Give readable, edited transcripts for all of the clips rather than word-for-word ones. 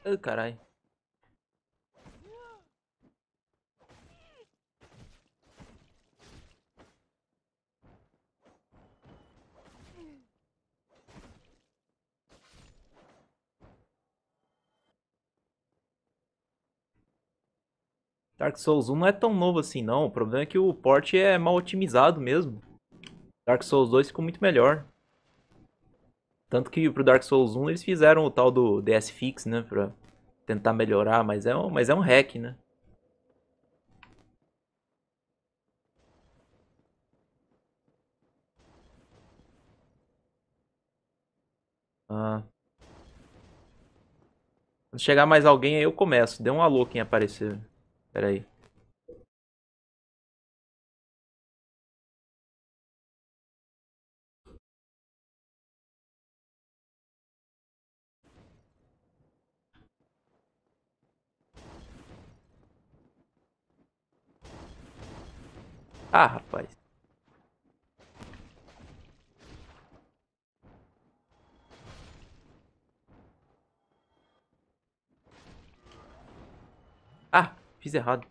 Ai, caralho. Dark Souls 1 não é tão novo assim, não. O problema é que o port é mal otimizado mesmo. Dark Souls 2 ficou muito melhor. Tanto que pro Dark Souls 1 eles fizeram o tal do DS Fix, né? Pra tentar melhorar, mas é um hack, né? Ah, quando chegar mais alguém aí eu começo. Dê um alô quem aparecer. Pera aí. Ah, rapaz. Ah, fiz errado.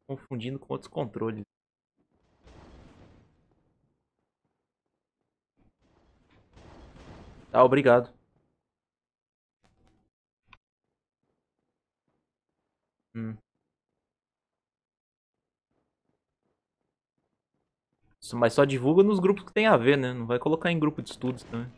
Confundindo com outros controles. Ah, obrigado. Hum. Mas só divulga nos grupos que tem a ver, né? Não vai colocar em grupo de estudos também.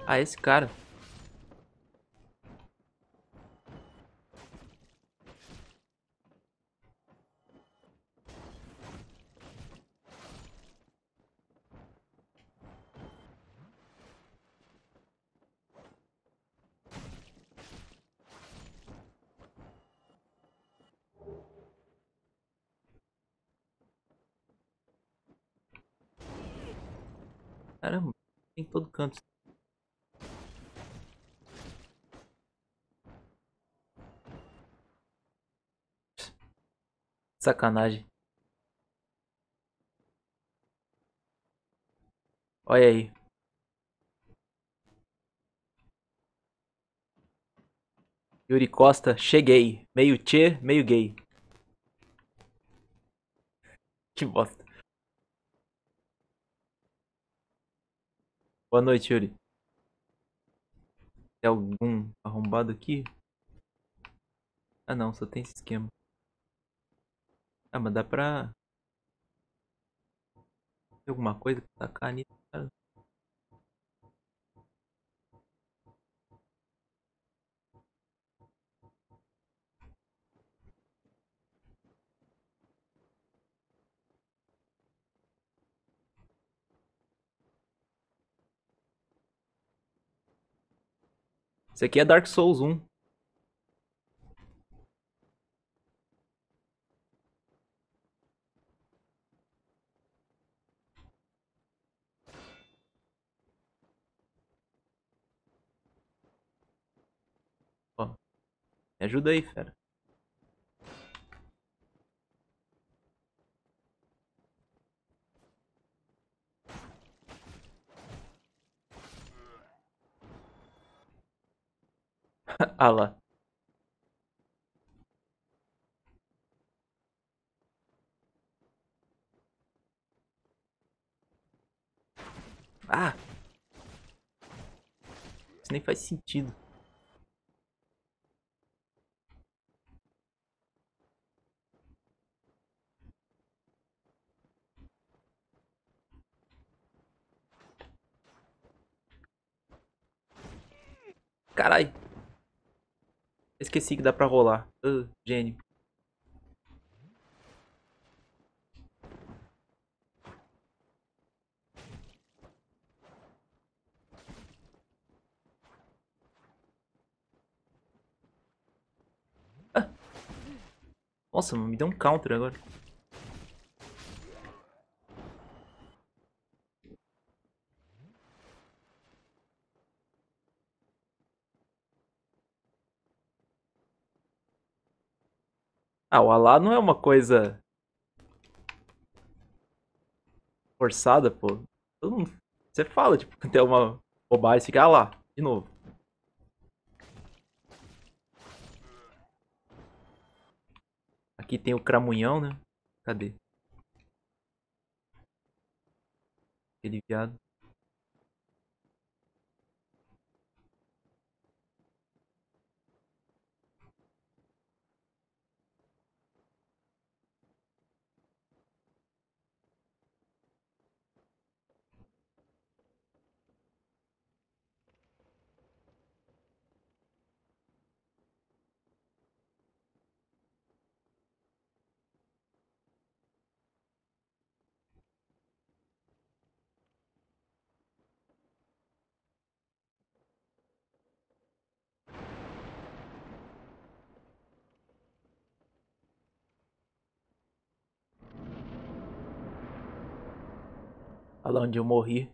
Ah, esse cara. Caramba, tem todo canto. Sacanagem. Olha aí. Yuri Costa, cheguei. Meio tchê, meio gay. Que bosta. Boa noite, Yuri. Tem algum arrombado aqui? Ah, não, só tem esse esquema. Ah, mas dá pra. Tem alguma coisa pra tacar nisso, cara? Esse aqui é Dark Souls 1. Ó, me ajuda aí, fera. Ah lá. Ah, isso nem faz sentido. Carai, esqueci que dá pra rolar. Gênio. Ah, nossa, me deu um counter agora. Ah, o Alá não é uma coisa forçada, pô. Todo mundo- Você fala, tipo, tem uma bobagem, você fica, ah lá, de novo. Aqui tem o Cramunhão, né? Cadê? Aquele viado. Olha lá onde eu morri.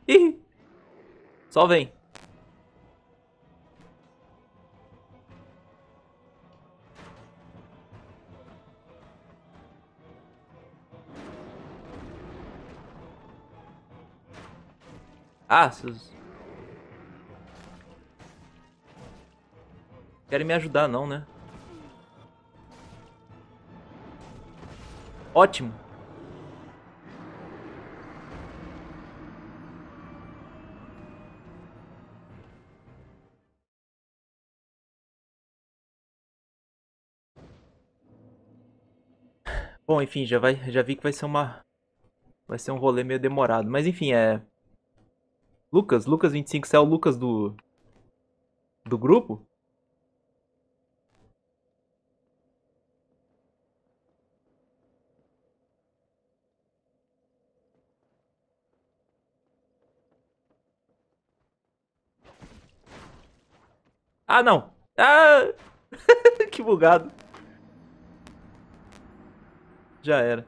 Ih, só vem. Ah, vocês querem me ajudar não, né? Ótimo. Bom, enfim, já vi que vai ser um rolê meio demorado, mas enfim, é Lucas 25, você é o Lucas do grupo? Ah, não. Ah, que bugado. Já era.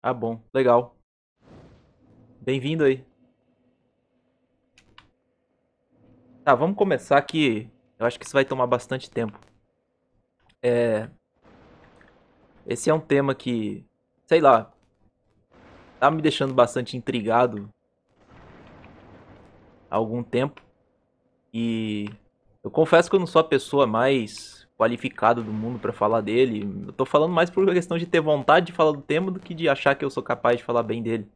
Ah, bom. Legal. Bem-vindo aí. Tá, vamos começar que eu acho que isso vai tomar bastante tempo. É, esse é um tema que, sei lá, tá me deixando bastante intrigado há algum tempo. E eu confesso que eu não sou a pessoa mais qualificada do mundo pra falar dele. Eu tô falando mais por questão de ter vontade de falar do tema do que de achar que eu sou capaz de falar bem dele.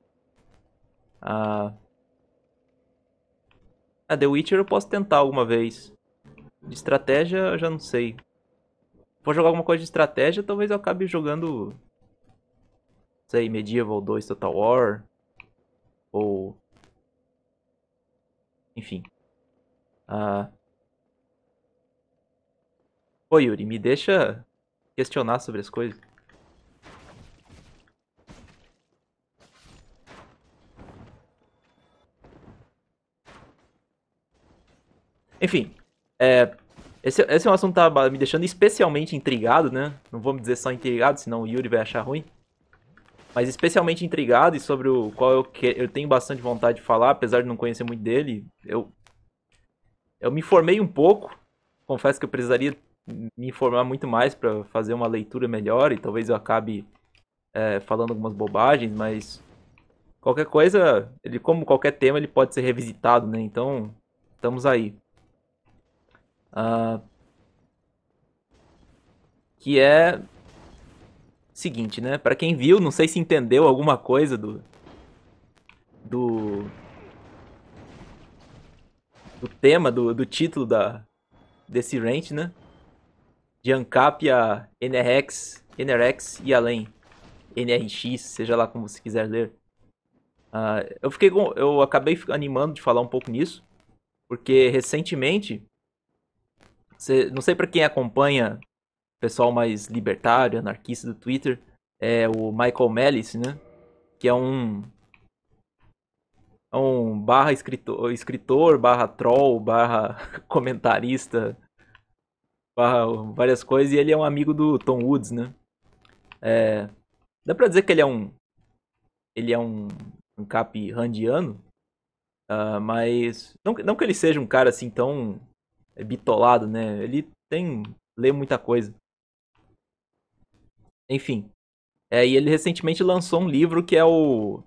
Ah, a The Witcher eu posso tentar alguma vez. De estratégia eu já não sei. Se for jogar alguma coisa de estratégia, talvez eu acabe jogando, sei, Medieval 2 Total War. Ou, enfim. Ah, pô, Yuri, me deixa questionar sobre as coisas. Enfim, é, esse é um assunto que tá me deixando especialmente intrigado, né? Não vou me dizer só intrigado, senão o Yuri vai achar ruim. Mas especialmente intrigado e sobre o qual eu tenho bastante vontade de falar, apesar de não conhecer muito dele. Eu me informei um pouco. Confesso que eu precisaria me informar muito mais para fazer uma leitura melhor e talvez eu acabe falando algumas bobagens, mas qualquer coisa, ele como qualquer tema, ele pode ser revisitado, né? Então, estamos aí. Ah, que é seguinte, né? Para quem viu, não sei se entendeu alguma coisa do, do tema, do título desse rant, né? de ANCAP a NRX e além. NRX, seja lá como você quiser ler. Eu acabei animando de falar um pouco nisso, porque recentemente, não sei para quem acompanha o pessoal mais libertário, anarquista do Twitter, é o Michael Malice, né? Que é um barra escritor, barra troll, barra comentarista, barra várias coisas, e ele é um amigo do Tom Woods, né? Dá pra dizer que ele é um cap randiano, mas não que ele seja um cara assim tão bitolado, né? Ele lê muita coisa. Enfim, e ele recentemente lançou um livro que é o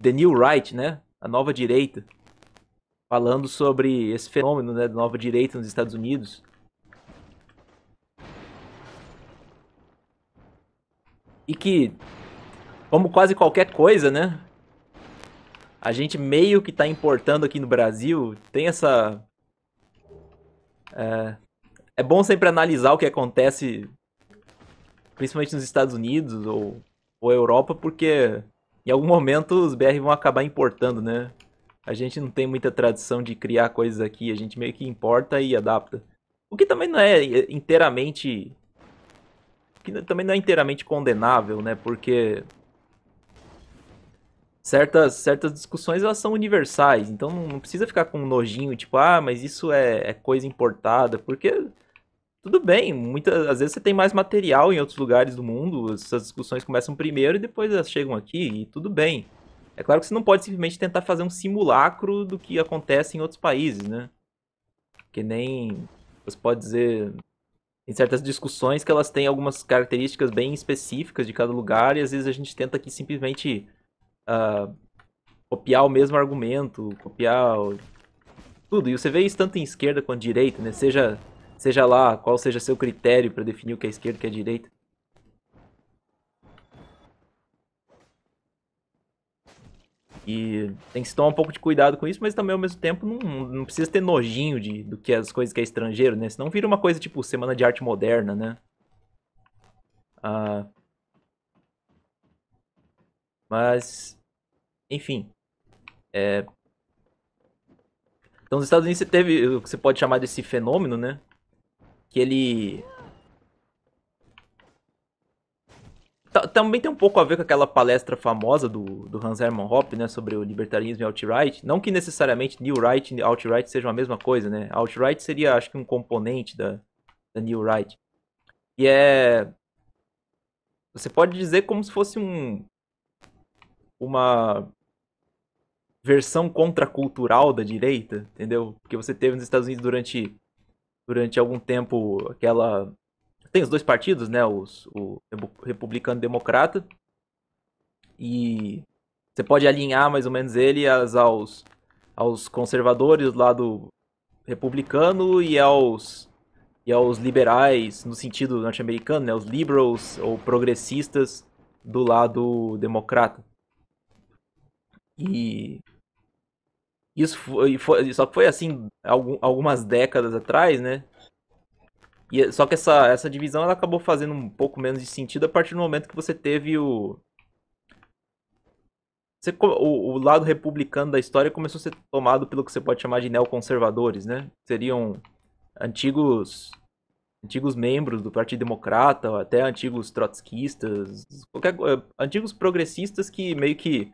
The New Right, né? A Nova Direita, falando sobre esse fenômeno, né, da nova direita nos Estados Unidos. E que, como quase qualquer coisa, né? A gente meio que tá importando aqui no Brasil, tem essa. É bom sempre analisar o que acontece, principalmente nos Estados Unidos ou Europa, porque em algum momento os BR vão acabar importando, né? A gente não tem muita tradição de criar coisas aqui, a gente meio que importa e adapta. O que também não é inteiramente. Que também não é inteiramente condenável, né? Porque certas discussões elas são universais, então não precisa ficar com um nojinho, tipo, mas isso é coisa importada, porque tudo bem, às vezes você tem mais material em outros lugares do mundo, essas discussões começam primeiro e depois elas chegam aqui, e tudo bem. É claro que você não pode simplesmente tentar fazer um simulacro do que acontece em outros países, né? Que nem você pode dizer em certas discussões que elas têm algumas características bem específicas de cada lugar e às vezes a gente tenta aqui simplesmente copiar o mesmo argumento, copiar tudo. E você vê isso tanto em esquerda quanto em direita, né? Seja lá qual seja seu critério para definir o que é esquerda e o que é direita. E tem que se tomar um pouco de cuidado com isso, mas também ao mesmo tempo não precisa ter nojinho do que as coisas que é estrangeiro, né? Senão vira uma coisa tipo Semana de Arte Moderna, né? Ah, mas, enfim. Então, nos Estados Unidos você teve o que você pode chamar desse fenômeno, né? Que ele também tem um pouco a ver com aquela palestra famosa do Hans Hermann Hoppe, né, sobre o libertarismo e alt-right. Não que necessariamente New Right e alt-right sejam a mesma coisa, né? Alt-right seria, acho que, um componente da New Right. E você pode dizer como se fosse uma versão contracultural da direita, entendeu? Porque você teve nos Estados Unidos durante algum tempo aquela. Tem os dois partidos, né? O republicano e democrata. E você pode alinhar mais ou menos ele aos conservadores do lado republicano e aos liberais no sentido norte-americano, né? Os liberals ou progressistas do lado democrata. E só que foi assim algumas décadas atrás, né? Só que essa divisão ela acabou fazendo um pouco menos de sentido a partir do momento que você teve o lado republicano da história começou a ser tomado pelo que você pode chamar de neoconservadores, né? Seriam antigos antigos membros do Partido Democrata, ou até antigos trotskistas, antigos progressistas que meio que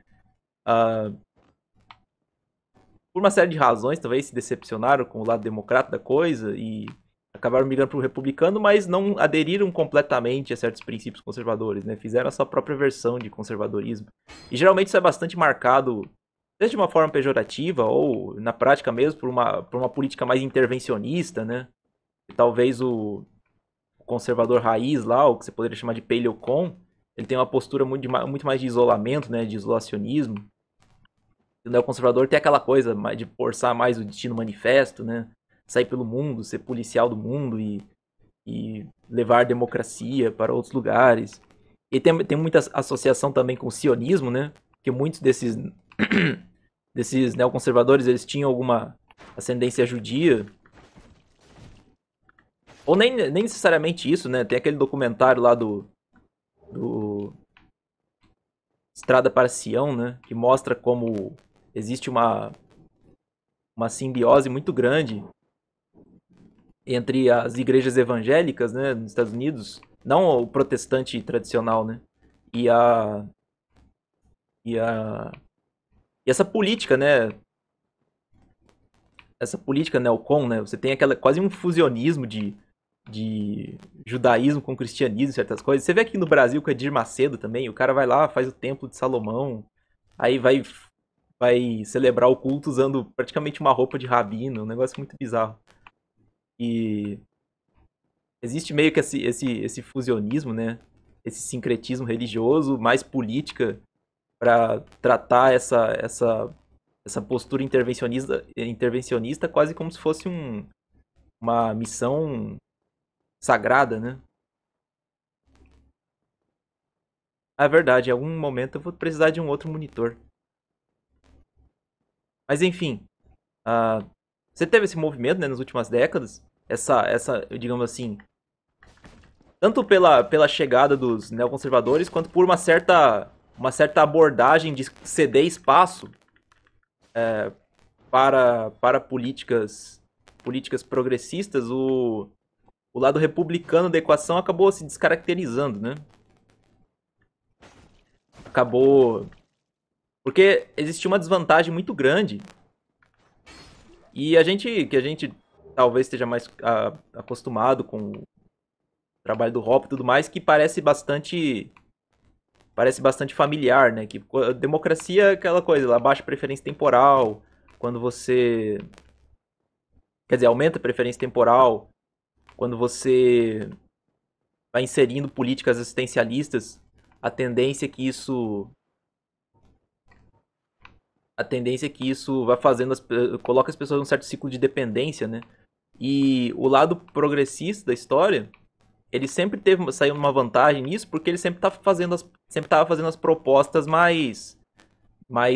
uh, por uma série de razões talvez se decepcionaram com o lado democrata da coisa e acabaram migrando para o republicano, mas não aderiram completamente a certos princípios conservadores, né? Fizeram a sua própria versão de conservadorismo. E geralmente isso é bastante marcado, seja de uma forma pejorativa ou na prática mesmo por uma política mais intervencionista, né? E talvez o conservador raiz lá, o que você poderia chamar de paleocon, ele tem uma postura muito mais de isolamento, né? De isolacionismo. O neoconservador tem aquela coisa de forçar mais o destino manifesto, né? Sair pelo mundo, ser policial do mundo e levar a democracia para outros lugares. E tem muita associação também com o sionismo, né? Que muitos desses neoconservadores eles tinham alguma ascendência judia. Ou nem necessariamente isso, né? Tem aquele documentário lá do Estrada para Sião, né? Que mostra como existe uma simbiose muito grande entre as igrejas evangélicas, né, nos Estados Unidos, não o protestante tradicional, né, e a e a e essa política neocon, né, você tem aquela quase um fusionismo de judaísmo com cristianismo, certas coisas. Você vê aqui no Brasil com Edir Macedo também, o cara vai lá, faz o Templo de Salomão, aí vai celebrar o culto usando praticamente uma roupa de rabino, um negócio muito bizarro. E existe meio que esse fusionismo, né? Esse sincretismo religioso, mais política, para tratar essa postura intervencionista quase como se fosse uma missão sagrada, né? É verdade, em algum momento eu vou precisar de um outro monitor. Mas enfim, uh, você teve esse movimento, né, nas últimas décadas, digamos assim, tanto pela chegada dos neoconservadores, quanto por uma certa abordagem de ceder espaço para políticas progressistas, o lado republicano da equação acabou se descaracterizando, né? Acabou. Porque existia uma desvantagem muito grande. E que a gente talvez esteja mais acostumado com o trabalho do Hop e tudo mais, que parece bastante familiar, né? Que a democracia é aquela coisa, ela baixa a preferência temporal, quando você. Quer dizer, aumenta a preferência temporal, quando você vai inserindo políticas assistencialistas, a tendência é que isso. A tendência é que isso vai fazendo. Coloca as pessoas num certo ciclo de dependência, né? E o lado progressista da história, ele sempre saiu numa vantagem nisso, porque ele sempre tava fazendo as propostas mais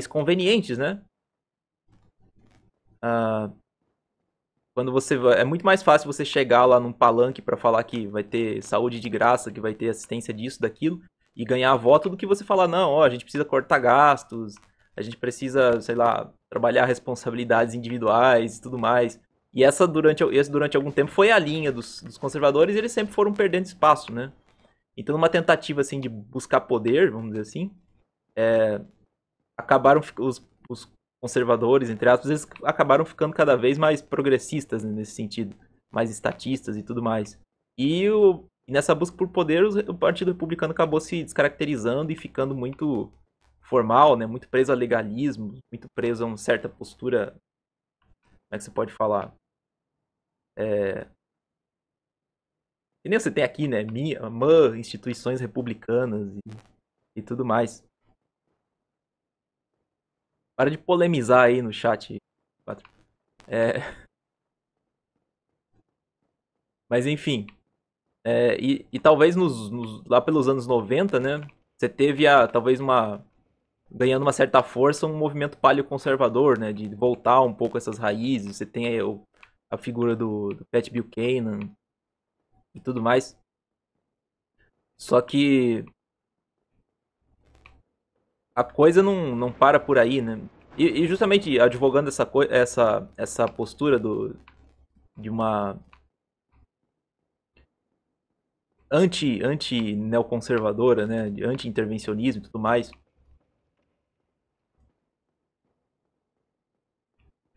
convenientes, né? Ah, quando é muito mais fácil você chegar lá num palanque para falar que vai ter saúde de graça, que vai ter assistência disso, daquilo, e ganhar voto do que você falar, não, ó, a gente precisa cortar gastos, a gente precisa, sei lá, trabalhar responsabilidades individuais e tudo mais. E esse durante algum tempo foi a linha dos conservadores e eles sempre foram perdendo espaço, né? Então, numa tentativa assim de buscar poder, vamos dizer assim, acabaram os conservadores, entre aspas, eles acabaram ficando cada vez mais progressistas, né, nesse sentido, mais estatistas e tudo mais. E nessa busca por poder, o Partido Republicano acabou se descaracterizando e ficando muito formal, né, muito preso a legalismo, muito preso a uma certa postura, como é que você pode falar? E nem você tem aqui, né, instituições republicanas e tudo mais. Para de polemizar aí no chat, Patro. É, mas enfim, e talvez lá pelos anos 90, né? Você teve talvez ganhando uma certa força, um movimento paleoconservador, né? De voltar um pouco essas raízes. Você tem aí a figura do Pat Buchanan e tudo mais. Só que a coisa não para por aí, né? E justamente advogando essa postura de uma anti-neoconservadora, né? De anti-intervencionismo e tudo mais.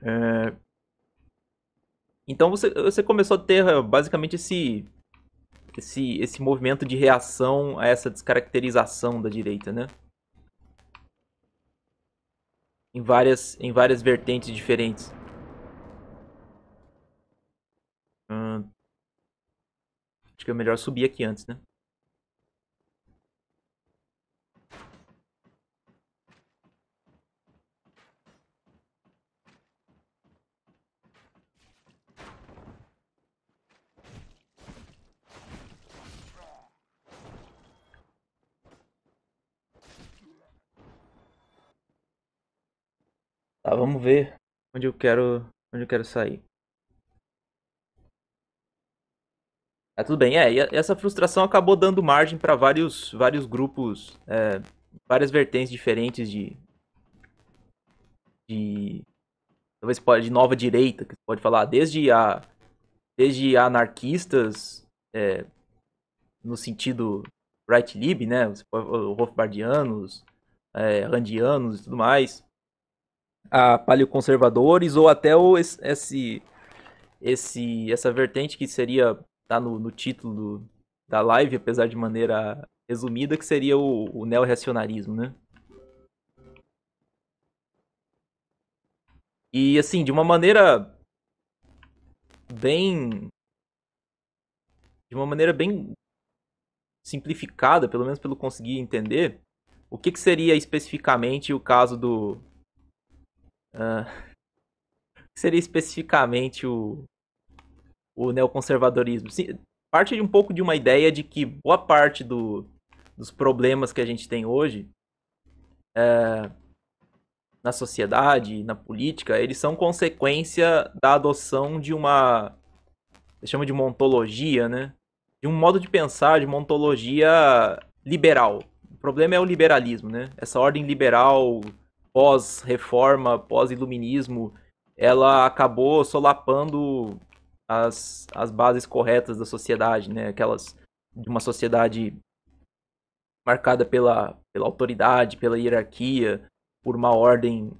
É, então você começou a ter basicamente esse movimento de reação a essa descaracterização da direita, né? Em várias vertentes diferentes. Hum, acho que é melhor subir aqui antes, né? Tá, vamos ver onde eu quero sair. Tudo bem. E essa frustração acabou dando margem para vários grupos, várias vertentes diferentes de talvez de nova direita, que você pode falar, desde anarquistas, é, no sentido right lib, né? Rothbardianos, randianos e tudo mais, a paleoconservadores ou até essa vertente que seria tá no título da live, apesar de maneira resumida, que seria o neo-reacionarismo, né? E assim, bem de uma maneira bem simplificada, pelo menos pelo conseguir entender, o que seria especificamente o caso do o que seria especificamente o neoconservadorismo? Sim, parte de um pouco de uma ideia de que boa parte dos problemas que a gente tem hoje na sociedade, na política, eles são consequência da adoção de uma, chama de uma ontologia, né? De um modo de pensar, de uma ontologia liberal. O problema é o liberalismo, né? Essa ordem liberal pós-reforma, pós-iluminismo, ela acabou solapando as bases corretas da sociedade, né? Aquelas de uma sociedade marcada pela autoridade, pela hierarquia, por uma ordem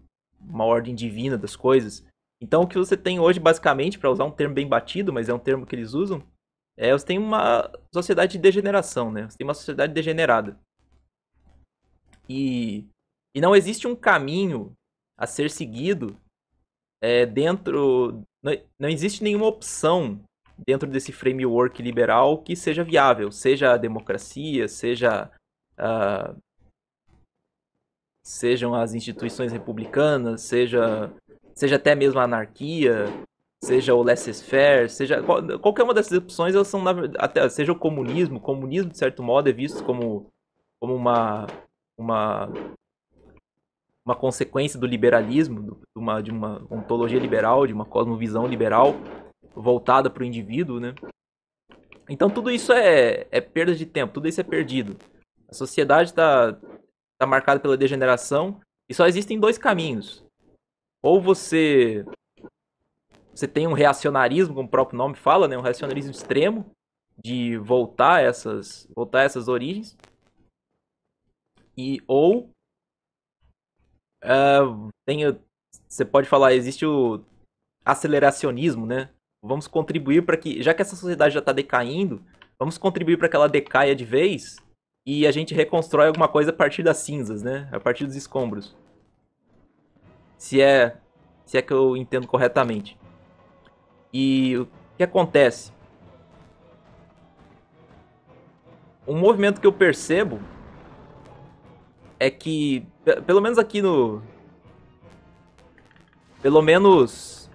divina das coisas. Então o que você tem hoje, basicamente, para usar um termo bem batido, mas é um termo que eles usam, você tem uma sociedade de degeneração, né? Você tem uma sociedade degenerada. E, e não existe um caminho a ser seguido dentro. Não existe nenhuma opção dentro desse framework liberal que seja viável, seja a democracia, uh, sejam as instituições republicanas, seja até mesmo a anarquia, seja o laissez-faire, seja qualquer uma dessas opções, elas são até seja o comunismo de certo modo é visto como uma uma consequência do liberalismo, de uma ontologia liberal, de uma cosmovisão liberal voltada para o indivíduo, né? Então tudo isso é perda de tempo, tudo isso é perdido. A sociedade está marcada pela degeneração e só existem dois caminhos. Ou você tem um reacionarismo, como o próprio nome fala, né? Um reacionarismo extremo, de voltar a essas origens. Ou tem, você pode falar, existe o aceleracionismo, né? Vamos contribuir para que, já que essa sociedade já está decaindo, vamos contribuir para que ela decaia de vez e a gente reconstrói alguma coisa a partir das cinzas, né? A partir dos escombros. Se é, se é que eu entendo corretamente. E o que acontece? Um movimento que eu percebo é que, pelo menos aqui no. Pelo menos.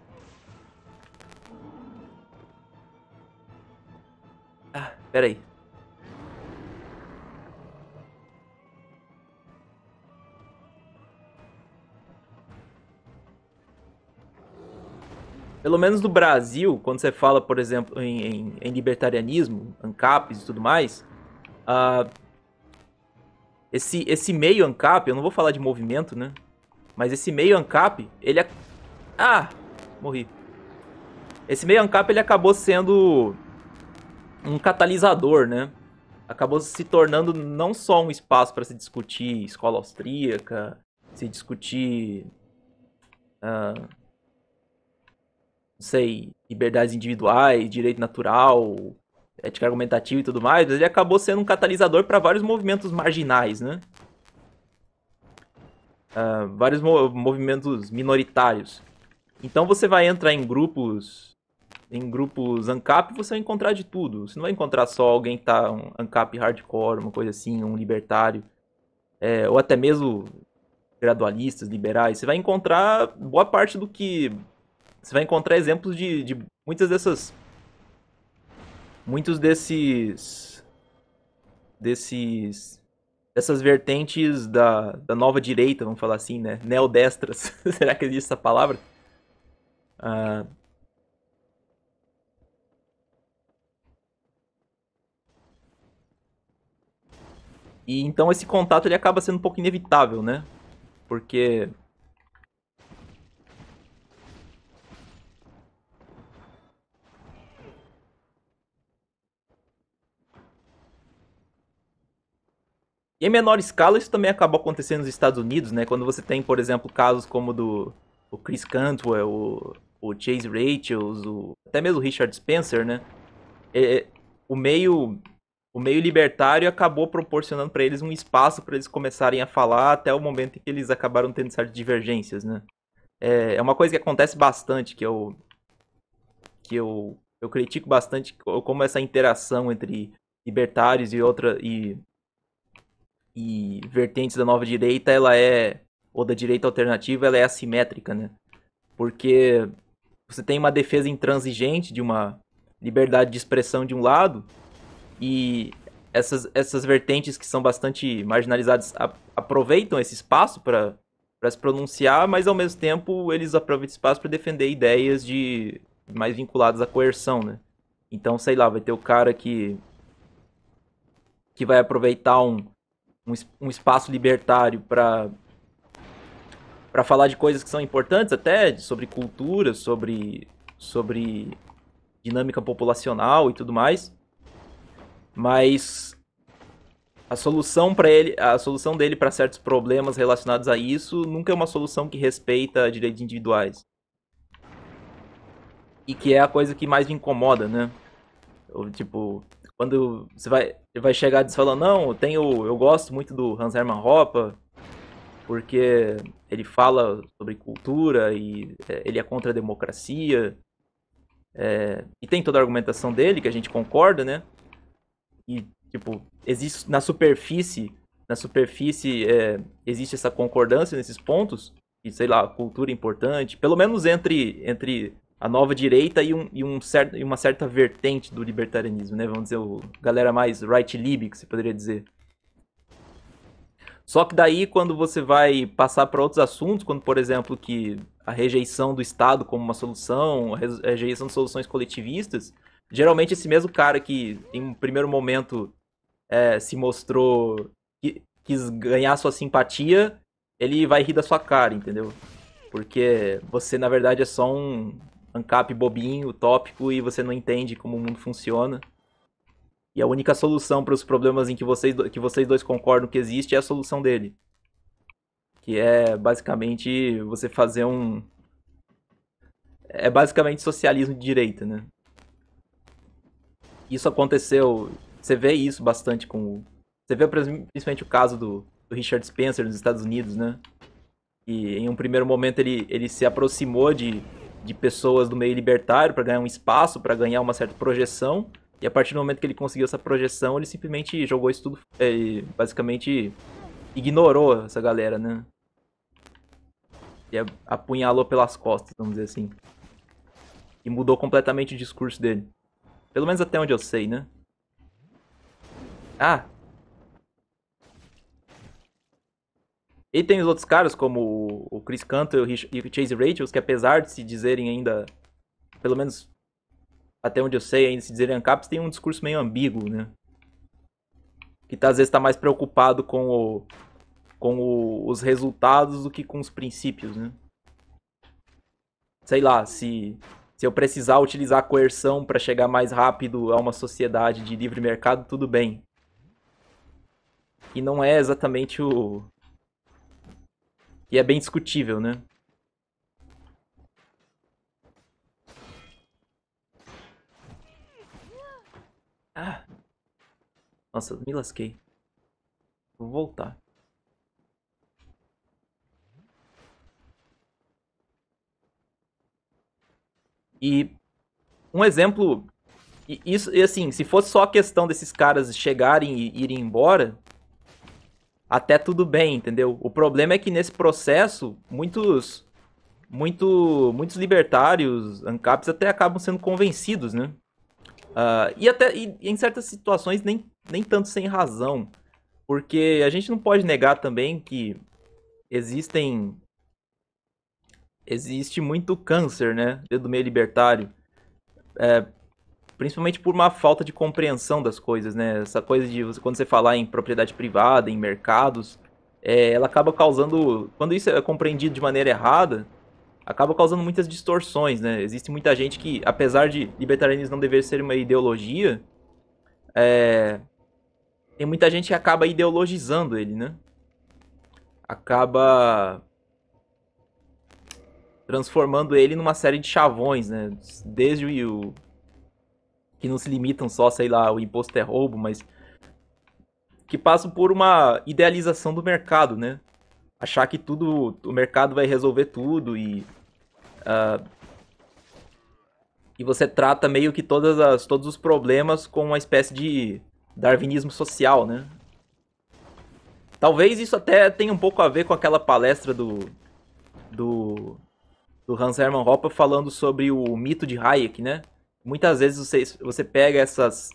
Peraí. Pelo menos no Brasil, quando você fala, por exemplo, em libertarianismo, ANCAPs e tudo mais, uh, esse meio ANCAP, eu não vou falar de movimento, né? Mas esse meio ANCAP, ele é. Ah! Morri. Esse meio ANCAP ele acabou sendo um catalisador, né? Acabou se tornando não só um espaço para se discutir escola austríaca, se discutir, não sei, liberdades individuais, direito natural, ética argumentativa e tudo mais, mas ele acabou sendo um catalisador para vários movimentos marginais, né? Vários movimentos minoritários. Então você vai entrar em grupos ANCAP, você vai encontrar de tudo. Você não vai encontrar só alguém que tá um ANCAP hardcore, uma coisa assim, um libertário, ou até mesmo gradualistas, liberais. Você vai encontrar boa parte do que. Você vai encontrar exemplos de muitos desses. Dessas vertentes da nova direita, vamos falar assim, né? Neodestras. Será que existe essa palavra? E então esse contato ele acaba sendo um pouco inevitável, né? Porque em menor escala isso também acaba acontecendo nos Estados Unidos, né? Quando você tem, por exemplo, casos como do o Chris Cantwell, o Chase Rachels, até mesmo o Richard Spencer, né? É, o meio o meio libertário acabou proporcionando para eles um espaço para eles começarem a falar até o momento em que eles acabaram tendo certas divergências, né? É uma coisa que acontece bastante, que eu critico bastante como essa interação entre libertários e vertentes da nova direita, ela é ou da direita alternativa, ela é assimétrica, né? Porque você tem uma defesa intransigente de uma liberdade de expressão de um lado e essas vertentes que são bastante marginalizadas aproveitam esse espaço para se pronunciar, mas ao mesmo tempo eles aproveitam esse espaço para defender ideias de mais vinculadas à coerção, né? Então, sei lá, vai ter o cara que vai aproveitar um espaço libertário para falar de coisas que são importantes até, sobre cultura, sobre dinâmica populacional e tudo mais, mas a solução dele para certos problemas relacionados a isso nunca é uma solução que respeita direitos individuais. E que é a coisa que mais me incomoda, né? Tipo, quando vai chegar e falar, não, eu gosto muito do Hans Hermann Hoppe, porque ele fala sobre cultura e ele é contra a democracia. E tem toda a argumentação dele, que a gente concorda, né? E, tipo, existe na superfície existe essa concordância nesses pontos, e sei lá, cultura é importante, pelo menos entre a nova direita e uma certa vertente do libertarianismo, né? Vamos dizer, galera mais right-lib, que você poderia dizer. Só que daí, quando você vai passar para outros assuntos, quando, por exemplo, que a rejeição do Estado como uma solução, a rejeição de soluções coletivistas, geralmente esse mesmo cara que, em um primeiro momento, se mostrou, quis ganhar sua simpatia, ele vai rir da sua cara, entendeu? Porque você, na verdade, é só um ANCAP bobinho, utópico, e você não entende como o mundo funciona. E a única solução para os problemas em que vocês dois concordam que existe é a solução dele. Que é basicamente você fazer um. É basicamente socialismo de direita, né? Isso aconteceu. Você vê isso bastante com. Você vê principalmente o caso do Richard Spencer nos Estados Unidos, né? E em um primeiro momento ele se aproximou de pessoas do meio libertário para ganhar um espaço, para ganhar uma certa projeção. E a partir do momento que ele conseguiu essa projeção, ele simplesmente jogou isso tudo. Basicamente ignorou essa galera, né? E apunhalou pelas costas, vamos dizer assim. E mudou completamente o discurso dele. Pelo menos até onde eu sei, né? Ah, e tem os outros caras, como o Chris Cantor e o Chase Rachels, que apesar de se dizerem ainda, pelo menos até onde eu sei, ainda se dizerem ANCAPs, tem um discurso meio ambíguo, né? Que às vezes tá mais preocupado com os resultados do que com os princípios, né? Sei lá, se eu precisar utilizar a coerção para chegar mais rápido a uma sociedade de livre mercado, tudo bem. E não é exatamente o. E é bem discutível, né? Ah, nossa, me lasquei. Vou voltar. E um exemplo. E assim, se fosse só a questão desses caras chegarem e irem embora, até tudo bem, entendeu? O problema é que nesse processo, muitos libertários, ANCAPs, até acabam sendo convencidos, né? E em certas situações nem tanto sem razão. Porque a gente não pode negar também que existem existe muito câncer, né, dentro do meio libertário. principalmente por uma falta de compreensão das coisas, né? Essa coisa de quando você falar em propriedade privada, em mercados, ela acaba causando, quando isso é compreendido de maneira errada, acaba causando muitas distorções, né? Existe muita gente que, apesar de libertarianismo não dever ser uma ideologia, tem muita gente que acaba ideologizando ele, né? Acaba transformando ele numa série de chavões, né? Desde o que não se limitam só, sei lá, o imposto é roubo, mas que passam por uma idealização do mercado, né? Achar que tudo, o mercado vai resolver tudo e você trata meio que todos os problemas com uma espécie de darwinismo social, né? Talvez isso até tenha um pouco a ver com aquela palestra do, do Hans Hermann Hoppe falando sobre o mito de Hayek, né? Muitas vezes você pega essas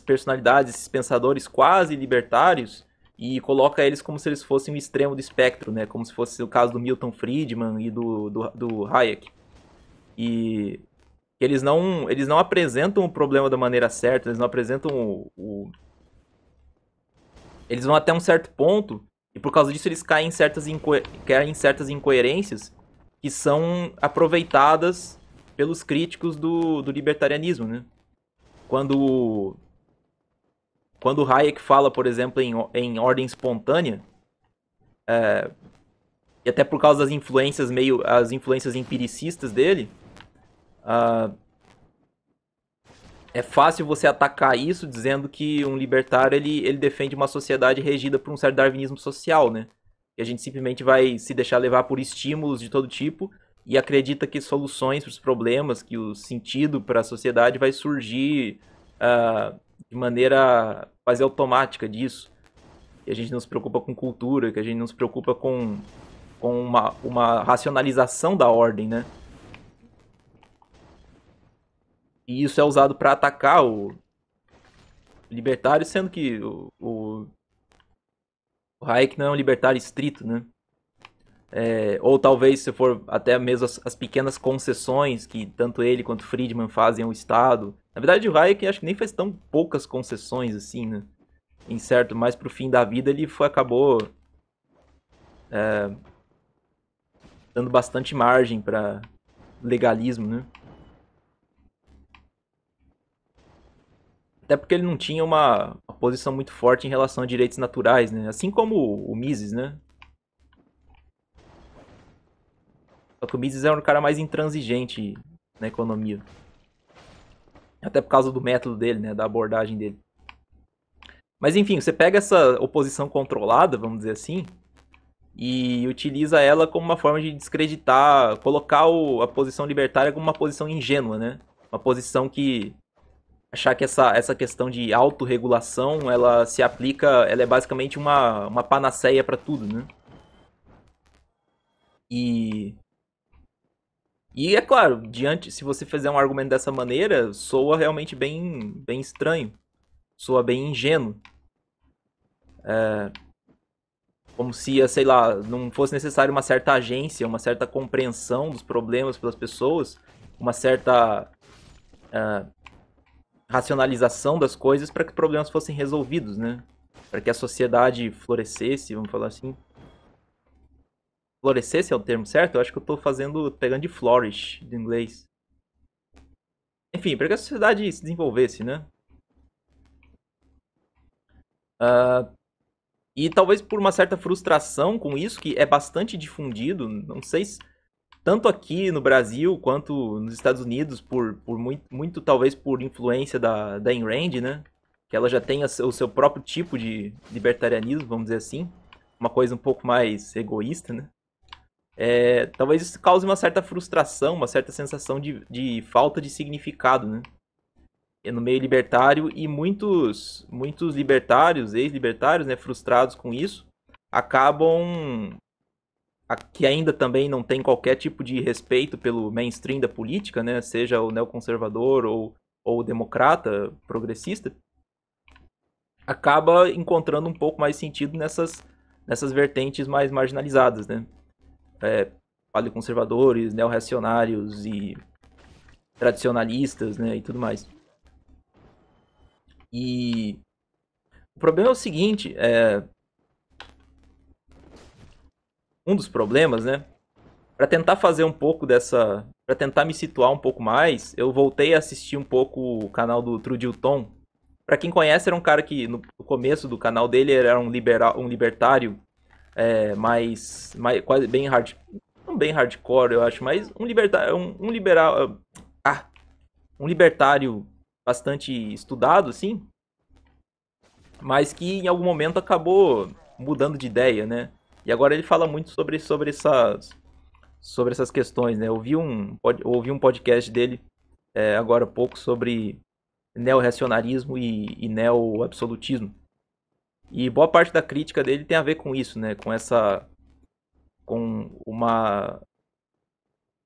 personalidades, esses pensadores quase libertários e coloca eles como se eles fossem um extremo do espectro, né? Como se fosse o caso do Milton Friedman e do Hayek. E eles não apresentam o problema da maneira certa, eles não apresentam eles vão até um certo ponto e por causa disso eles caem em certas incoerências que são aproveitadas pelos críticos do libertarianismo, né? Quando quando Hayek fala, por exemplo, em ordem espontânea, e até por causa das influências as influências empiricistas dele, é fácil você atacar isso dizendo que um libertário ele defende uma sociedade regida por um certo darwinismo social, né? E a gente simplesmente vai se deixar levar por estímulos de todo tipo e acredita que soluções para os problemas, que o sentido para a sociedade vai surgir de maneira quase automática disso. Que a gente não se preocupa com cultura, que a gente não se preocupa com uma racionalização da ordem, né? E isso é usado para atacar o libertário, sendo que o Hayek não é um libertário estrito, né? Ou talvez, se for até mesmo as pequenas concessões que tanto ele quanto Friedman fazem ao Estado. Na verdade, o Hayek acho que nem fez tão poucas concessões assim, né? Em certo, mais pro fim da vida ele acabou dando bastante margem para legalismo, né? Até porque ele não tinha uma posição muito forte em relação a direitos naturais, né? Assim como o Mises, né? Só que o Mises era um cara mais intransigente na economia. Até por causa do método dele, né? Da abordagem dele. Mas enfim, você pega essa oposição controlada, vamos dizer assim, e utiliza ela como uma forma de descreditar, colocar a posição libertária como uma posição ingênua, né? Uma posição que achar que essa questão de autorregulação, ela se aplica, ela é basicamente uma panaceia para tudo, né? E é claro, se você fizer um argumento dessa maneira, soa realmente bem estranho, soa bem ingênuo. Como se, sei lá, não fosse necessário uma certa agência, uma certa compreensão dos problemas pelas pessoas, uma certa racionalização das coisas para que problemas fossem resolvidos, né? Para que a sociedade florescesse, vamos falar assim. Florescesse é o termo certo? Eu acho que eu tô pegando de flourish, do inglês. Enfim, para que a sociedade se desenvolvesse, né? E talvez por uma certa frustração com isso, que é bastante difundido, não sei se tanto aqui no Brasil quanto nos Estados Unidos, por muito talvez por influência da Ayn Rand, né? Que ela já tem o seu próprio tipo de libertarianismo, vamos dizer assim. Uma coisa um pouco mais egoísta, né? Talvez isso cause uma certa frustração, uma certa sensação de falta de significado, né? No meio libertário e muitos libertários, ex-libertários, né, frustrados com isso, acabam que ainda também não tem qualquer tipo de respeito pelo mainstream da política, né, seja o neoconservador ou o democrata progressista, acaba encontrando um pouco mais sentido nessas vertentes mais marginalizadas, né? Paleoconservadores, neorreacionários e tradicionalistas, né, e tudo mais. E o problema é o seguinte, um dos problemas, né, para tentar fazer um pouco dessa, para tentar me situar um pouco mais, eu voltei a assistir um pouco o canal do Trudilton. Para quem conhece, era um cara que no começo do canal dele era um libertário mais quase bem hard, não bem hardcore, eu acho, mas um libertário, um liberal, um libertário bastante estudado, assim, mas que em algum momento acabou mudando de ideia, né? E agora ele fala muito sobre essas questões, né? Ouvi um podcast dele agora há pouco sobre neo-reacionarismo e neo-absolutismo. E boa parte da crítica dele tem a ver com isso, né? Com uma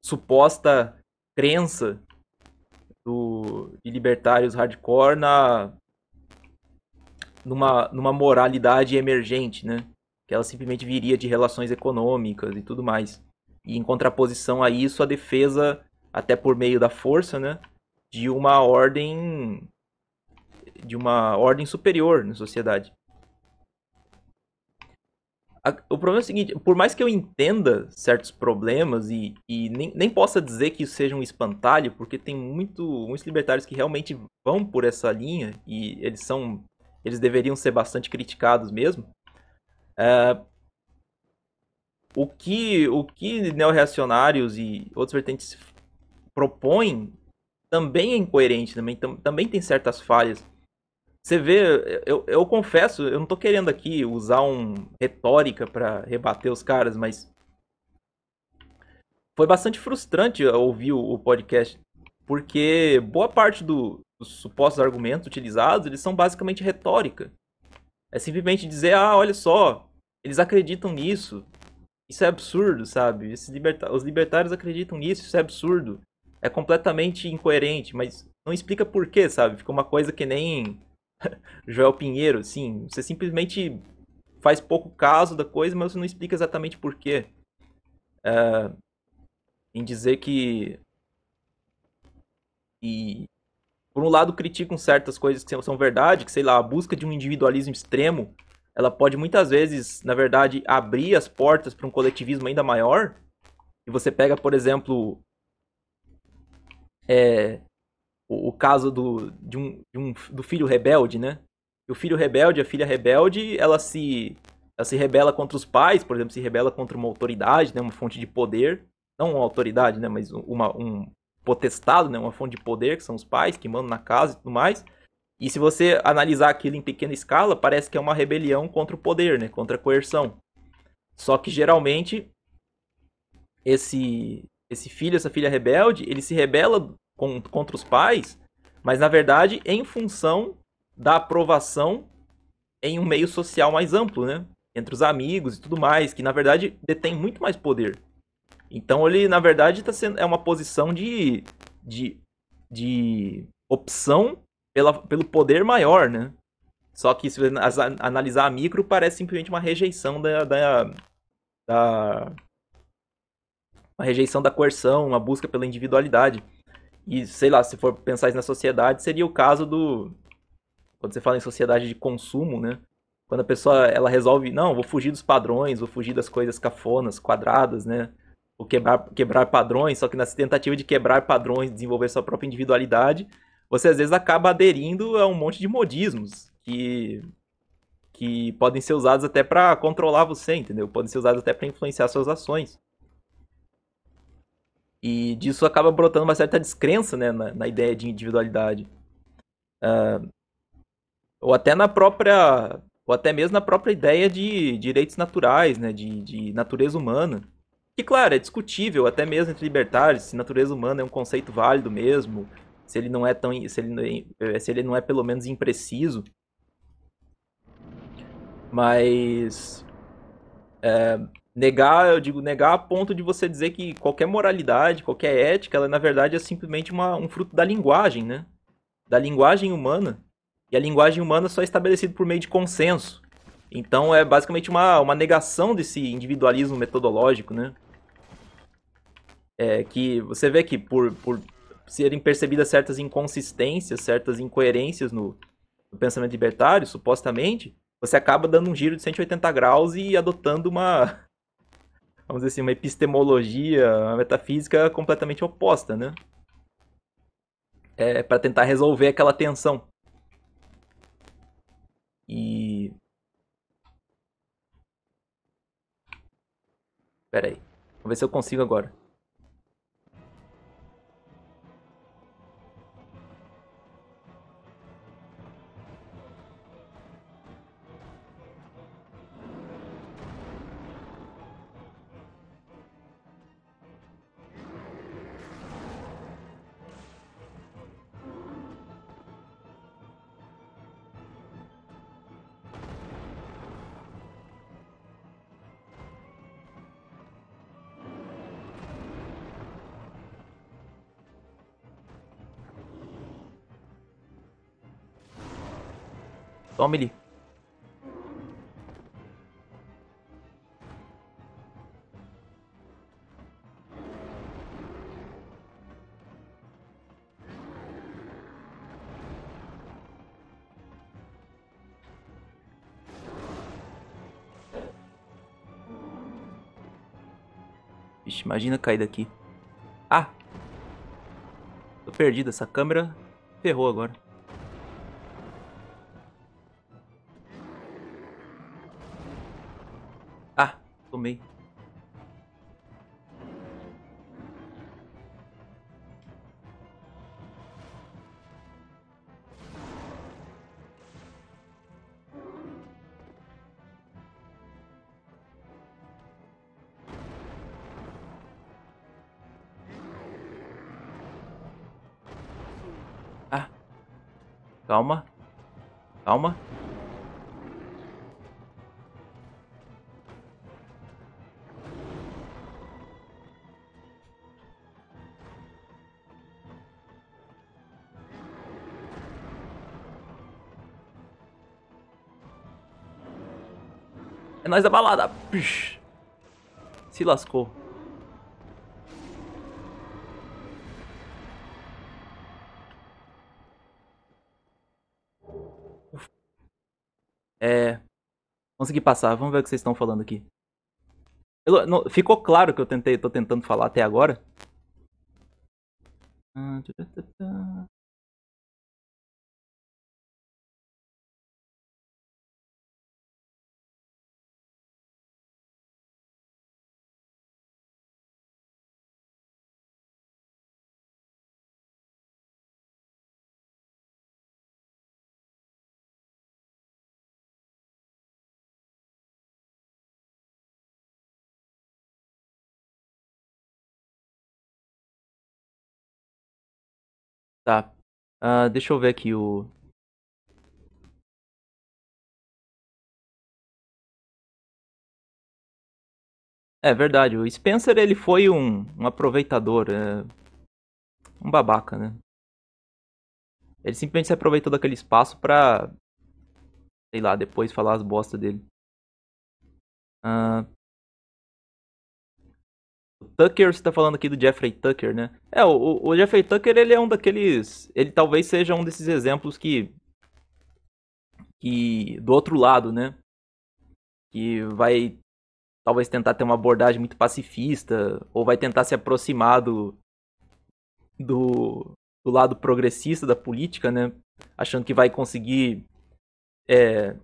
suposta crença de libertários hardcore numa moralidade emergente, né? Que ela simplesmente viria de relações econômicas e tudo mais. E em contraposição a isso, a defesa, até por meio da força, né? De uma ordem superior na sociedade. O problema é o seguinte, por mais que eu entenda certos problemas e nem possa dizer que isso seja um espantalho, porque tem muitos libertários que realmente vão por essa linha e eles deveriam ser bastante criticados mesmo. O que neo-reacionários e outros vertentes propõem também é incoerente, também tem certas falhas. Você vê, eu confesso, eu não tô querendo aqui usar retórica para rebater os caras, mas foi bastante frustrante ouvir o podcast, porque boa parte dos supostos argumentos utilizados, eles são basicamente retórica. É simplesmente dizer, olha só, eles acreditam nisso, isso é absurdo, sabe? Os libertários acreditam nisso, isso é absurdo. É completamente incoerente, mas não explica por quê, sabe? Fica uma coisa que nem Joel Pinheiro, assim. Você simplesmente faz pouco caso da coisa, mas você não explica exatamente por quê. Em dizer e por um lado criticam certas coisas que são verdade, que sei lá, a busca de um individualismo extremo, ela pode muitas vezes, na verdade, abrir as portas para um coletivismo ainda maior. E você pega, por exemplo, o caso do filho rebelde, né? O filho rebelde, a filha rebelde, ela se rebela contra os pais, por exemplo, se rebela contra uma autoridade, né? Uma fonte de poder. Não uma autoridade, né? Mas um potestado, né? Uma fonte de poder, que são os pais, que mandam na casa e tudo mais. E se você analisar aquilo em pequena escala, parece que é uma rebelião contra o poder, né? Contra a coerção. Só que geralmente esse filho, essa filha rebelde, ele se rebela contra os pais, mas na verdade em função da aprovação em um meio social mais amplo, né? Entre os amigos e tudo mais, que na verdade detém muito mais poder. Então ele, na verdade, é uma posição de, de opção pelo poder maior, né? Só que se você analisar a micro, parece simplesmente uma rejeição da uma rejeição da coerção, uma busca pela individualidade. E, sei lá, se for pensar isso na sociedade, seria o caso quando você fala em sociedade de consumo, né? Quando a pessoa, ela resolve, não, vou fugir dos padrões, vou fugir das coisas cafonas, quadradas, né? Vou quebrar padrões, só que nessa tentativa de quebrar padrões, desenvolver sua própria individualidade, você às vezes acaba aderindo a um monte de modismos que podem ser usados até para controlar você, entendeu? Podem ser usados até para influenciar suas ações. E disso acaba brotando uma certa descrença, né, na ideia de individualidade. Ou até na própria. Ou até mesmo na própria ideia de direitos naturais, né, de natureza humana. Que, claro, é discutível, até mesmo entre libertários, se natureza humana é um conceito válido mesmo, se ele não é tão. Se ele não é pelo menos impreciso. Mas. Eu digo negar a ponto de você dizer que qualquer moralidade, qualquer ética, ela na verdade é simplesmente um fruto da linguagem, né? Da linguagem humana. E a linguagem humana só é estabelecida por meio de consenso. Então é basicamente uma negação desse individualismo metodológico, né? Que você vê que serem percebidas certas inconsistências, certas incoerências no pensamento libertário, supostamente, você acaba dando um giro de 180 graus e adotando uma, vamos dizer assim, uma epistemologia, uma metafísica completamente oposta, né? Para tentar resolver aquela tensão. E. Pera aí. Vamos ver se eu consigo agora. Tome ele. Vixe, imagina cair daqui. Ah! Tô perdido. Essa câmera ferrou agora. Ah! Tomei. Ah! Calma. Calma. É nóis da balada. Puxa. Se lascou. É. Consegui passar. Vamos ver o que vocês estão falando aqui. Ficou claro que tô tentando falar até agora? Tá. Deixa eu ver aqui o. É verdade, o Spencer ele foi um aproveitador, um babaca, né? Ele simplesmente se aproveitou daquele espaço pra, sei lá, depois falar as bostas dele. Ah, o Tucker, você tá falando aqui do Jeffrey Tucker, né? O Jeffrey Tucker ele é um daqueles. Ele talvez seja um desses exemplos que. Do outro lado, né? Que vai talvez tentar ter uma abordagem muito pacifista, ou vai tentar se aproximar do, do lado progressista da política, né? Achando é,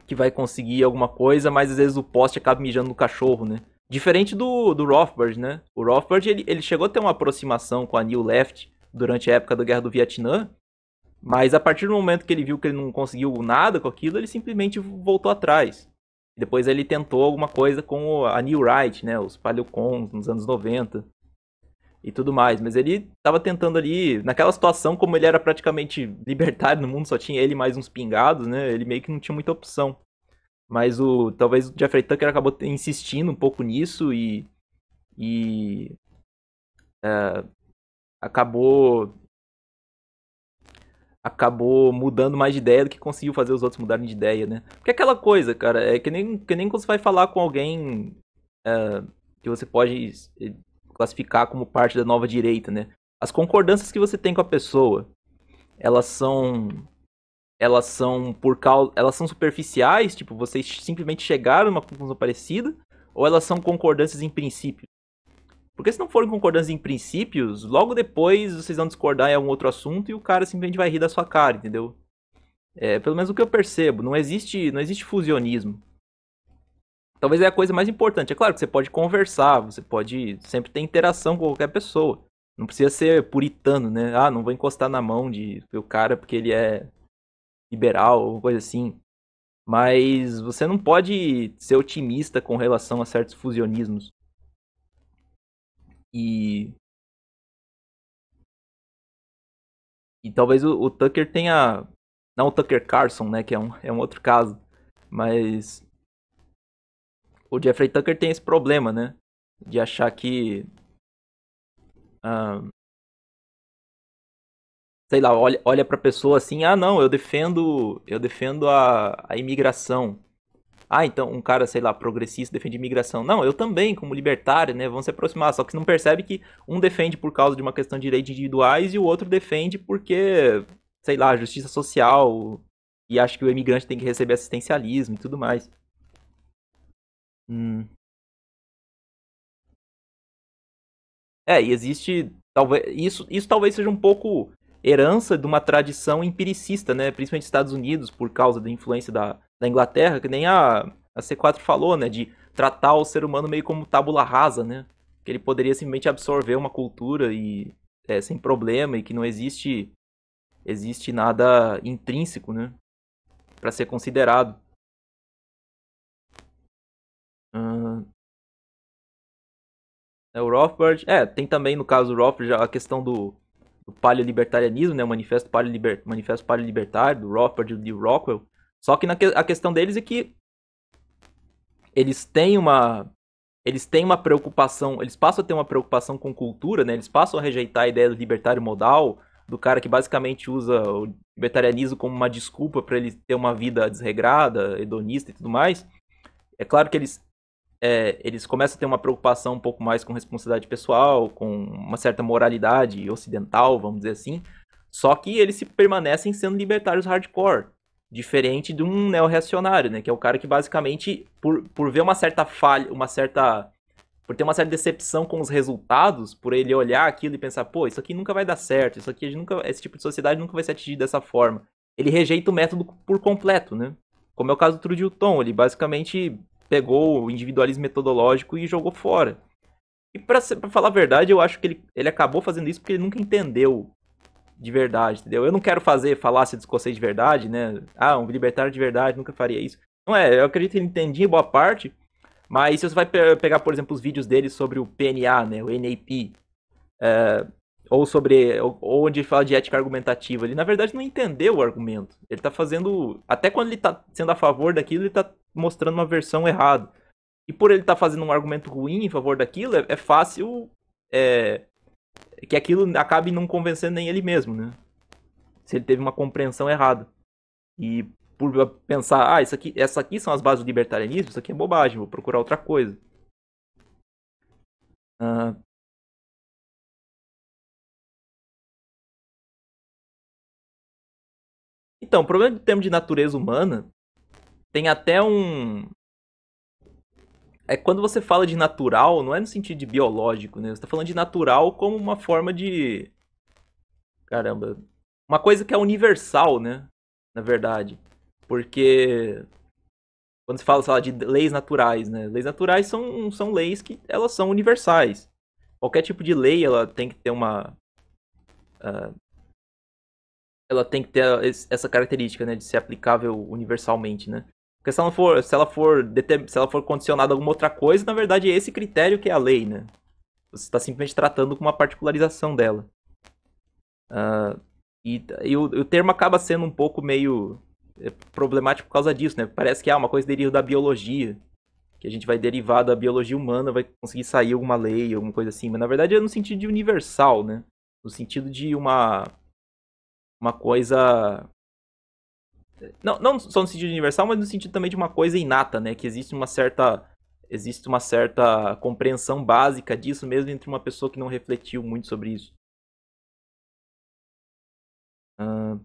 que vai conseguir alguma coisa, mas às vezes o poste acaba mijando no cachorro, né? Diferente do Rothbard, né? O Rothbard ele chegou a ter uma aproximação com a New Left durante a época da Guerra do Vietnã, mas a partir do momento que ele viu que ele não conseguiu nada com aquilo, ele simplesmente voltou atrás. Depois ele tentou alguma coisa com a New Right, né? Os paleocons nos anos 90 e tudo mais. Mas ele estava tentando ali, naquela situação, como ele era praticamente libertário no mundo, só tinha ele mais uns pingados, né? Ele meio que não tinha muita opção. Mas talvez o Jeffrey Tucker acabou insistindo um pouco nisso e acabou acabou mudando mais de ideia do que conseguiu fazer os outros mudarem de ideia, né? Porque é aquela coisa, cara, é que nem quando você vai falar com alguém que você pode classificar como parte da nova direita, né? As concordâncias que você tem com a pessoa, elas são elas são superficiais, tipo, vocês simplesmente chegaram a uma conclusão parecida, ou elas são concordâncias em princípio? Porque se não forem concordâncias em princípios, logo depois vocês vão discordar em algum outro assunto e o cara simplesmente vai rir da sua cara, entendeu? Pelo menos o que eu percebo, não existe fusionismo. Talvez é a coisa mais importante. É claro que você pode conversar, você pode sempre ter interação com qualquer pessoa. Não precisa ser puritano, né? Ah, não vou encostar na mão de o cara porque ele é liberal ou coisa assim. Mas você não pode ser otimista com relação a certos fusionismos. E, e talvez o Tucker tenha. Não o Tucker Carlson, né? Que é um outro caso. Mas o Jeffrey Tucker tem esse problema, né? De achar que. ah, sei lá, olha pra pessoa assim, ah não, eu defendo a imigração. Ah, então um cara, sei lá, progressista defende imigração. Não, eu também, como libertário, né? Vão se aproximar. Só que você não percebe que um defende por causa de uma questão de direitos individuais e o outro defende porque, sei lá, justiça social e acha que o imigrante tem que receber assistencialismo e tudo mais. Hum. E existe. Talvez, isso talvez seja um pouco herança de uma tradição empiricista, né? Principalmente nos Estados Unidos, por causa da influência da Inglaterra, que nem a C4 falou, né? De tratar o ser humano meio como tábula rasa, né? Que ele poderia simplesmente absorver uma cultura e sem problema, e que não existe nada intrínseco, né? Para ser considerado. Uh, o Rothbard. Tem também no caso do Rothbard a questão do paleolibertarianismo, né? O Manifesto Paleolibertário, do Rothbard e do Rockwell. Só que a questão deles é que eles têm uma. Eles têm uma preocupação. Eles passam a ter uma preocupação com cultura, né? Eles passam a rejeitar a ideia do libertário modal, do cara que basicamente usa o libertarianismo como uma desculpa para ele ter uma vida desregrada, hedonista e tudo mais. É claro que eles começam a ter uma preocupação um pouco mais com responsabilidade pessoal, com uma certa moralidade ocidental, vamos dizer assim. Só que eles se permanecem sendo libertários hardcore. Diferente de um neo-reacionário, né? Que é o cara que basicamente, por ver uma certa falha, por ter uma certa decepção com os resultados, por ele olhar aquilo e pensar, pô, isso aqui nunca vai dar certo, isso aqui esse tipo de sociedade nunca vai ser atingido dessa forma. Ele rejeita o método por completo, né? Como é o caso do Trudilton, ele basicamente pegou o individualismo metodológico e jogou fora. E pra falar a verdade, eu acho que ele acabou fazendo isso porque ele nunca entendeu de verdade, entendeu? Eu não quero fazer falácia de escocês de verdade, né? Ah, um libertário de verdade nunca faria isso. Não eu acredito que ele entendia boa parte, mas se você vai pegar, por exemplo, os vídeos dele sobre o PNA, né, o NAP, ou onde ele fala de ética argumentativa, ele na verdade não entendeu o argumento. Ele tá fazendo, até quando ele tá sendo a favor daquilo, ele tá mostrando uma versão errada. E por ele estar fazendo um argumento ruim em favor daquilo, é fácil que aquilo acabe não convencendo nem ele mesmo, né? Se ele teve uma compreensão errada. E por pensar, essas aqui são as bases do libertarianismo, isso aqui é bobagem, vou procurar outra coisa. Ah, então, o problema do termo de natureza humana tem até um. É quando você fala de natural, não é no sentido de biológico, né? Você tá falando de natural como uma forma de. Caramba. Uma coisa que é universal, né? Na verdade. Porque quando se fala, sei lá, de leis naturais, né? Leis naturais são leis que elas são universais. Qualquer tipo de lei, ela tem que ter uma. Uh, ela tem que ter essa característica, né? De ser aplicável universalmente, né? Porque se ela for condicionada a alguma outra coisa, na verdade é esse critério que é a lei, né? Você está simplesmente tratando com uma particularização dela. E o termo acaba sendo um pouco meio problemático por causa disso, né? Parece que uma coisa deriva da biologia, que a gente vai derivar da biologia humana, vai conseguir sair alguma lei, alguma coisa assim. Mas na verdade é no sentido de universal, né? No sentido de uma coisa. Não só no sentido universal, mas no sentido também de uma coisa inata, né? Que existe uma certa compreensão básica disso mesmo entre uma pessoa que não refletiu muito sobre isso. Ah,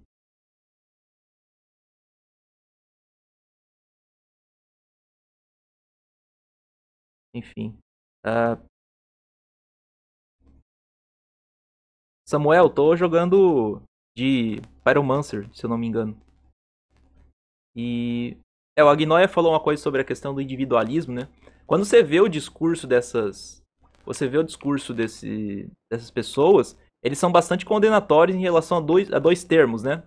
enfim. Ah, Samuel, tô jogando de Pyromancer, se eu não me engano. E o Agnoia falou uma coisa sobre a questão do individualismo, né? Quando você vê o discurso você vê o discurso dessas pessoas, eles são bastante condenatórios em relação a dois termos, né?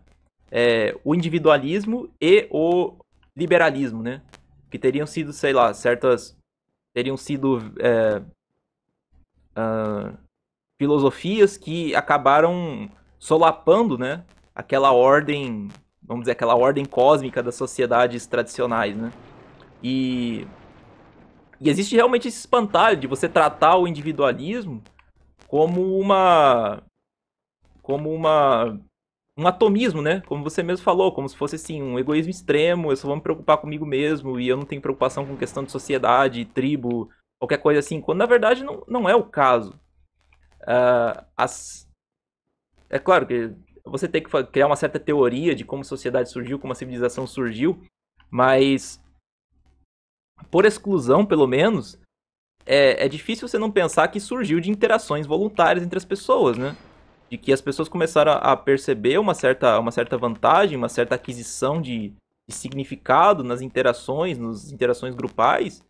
O individualismo e o liberalismo, né? Que teriam sido, sei lá, teriam sido filosofias que acabaram solapando, né? Aquela ordem, vamos dizer, aquela ordem cósmica das sociedades tradicionais, né? E, e existe realmente esse espantalho de você tratar o individualismo como como uma um atomismo, né? Como você mesmo falou, como se fosse assim, um egoísmo extremo, eu só vou me preocupar comigo mesmo e eu não tenho preocupação com questão de sociedade, tribo, qualquer coisa assim, quando na verdade não é o caso. Uh, as, É claro que você tem que criar uma certa teoria de como a sociedade surgiu, como a civilização surgiu, mas por exclusão, pelo menos, é difícil você não pensar que surgiu de interações voluntárias entre as pessoas, né? De que as pessoas começaram a perceber uma certa vantagem, uma certa aquisição de significado nas nas interações grupais,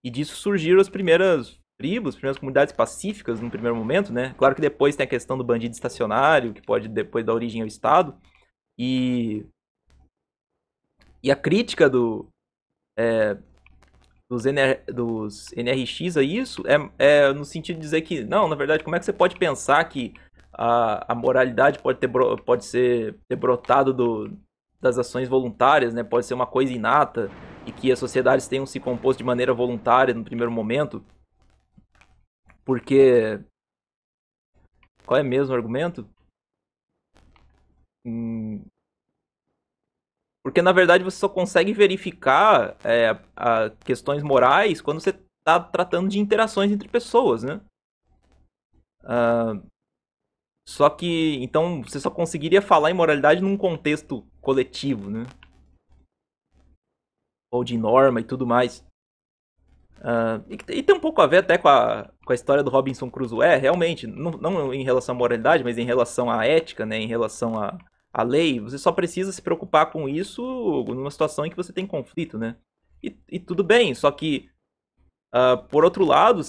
e disso surgiram as primeiras tribos, as primeiras comunidades pacíficas no primeiro momento, né? Claro que depois tem a questão do bandido estacionário, que pode depois dar origem ao Estado, e, e a crítica dos NRX a isso é no sentido de dizer que, não, na verdade, como é que você pode pensar que a moralidade ter brotado das ações voluntárias, né? Pode ser uma coisa inata e que as sociedades tenham se composto de maneira voluntária no primeiro momento, porque qual é mesmo o argumento? Porque na verdade você só consegue verificar questões morais quando você está tratando de interações entre pessoas, né? Só que então você só conseguiria falar em moralidade num contexto coletivo, né? Ou de norma e tudo mais. E tem um pouco a ver até com a história do Robinson Crusoe, realmente, não em relação à moralidade, mas em relação à ética, né, em relação à lei, você só precisa se preocupar com isso numa situação em que você tem conflito, né? E tudo bem, só que, por outro lado,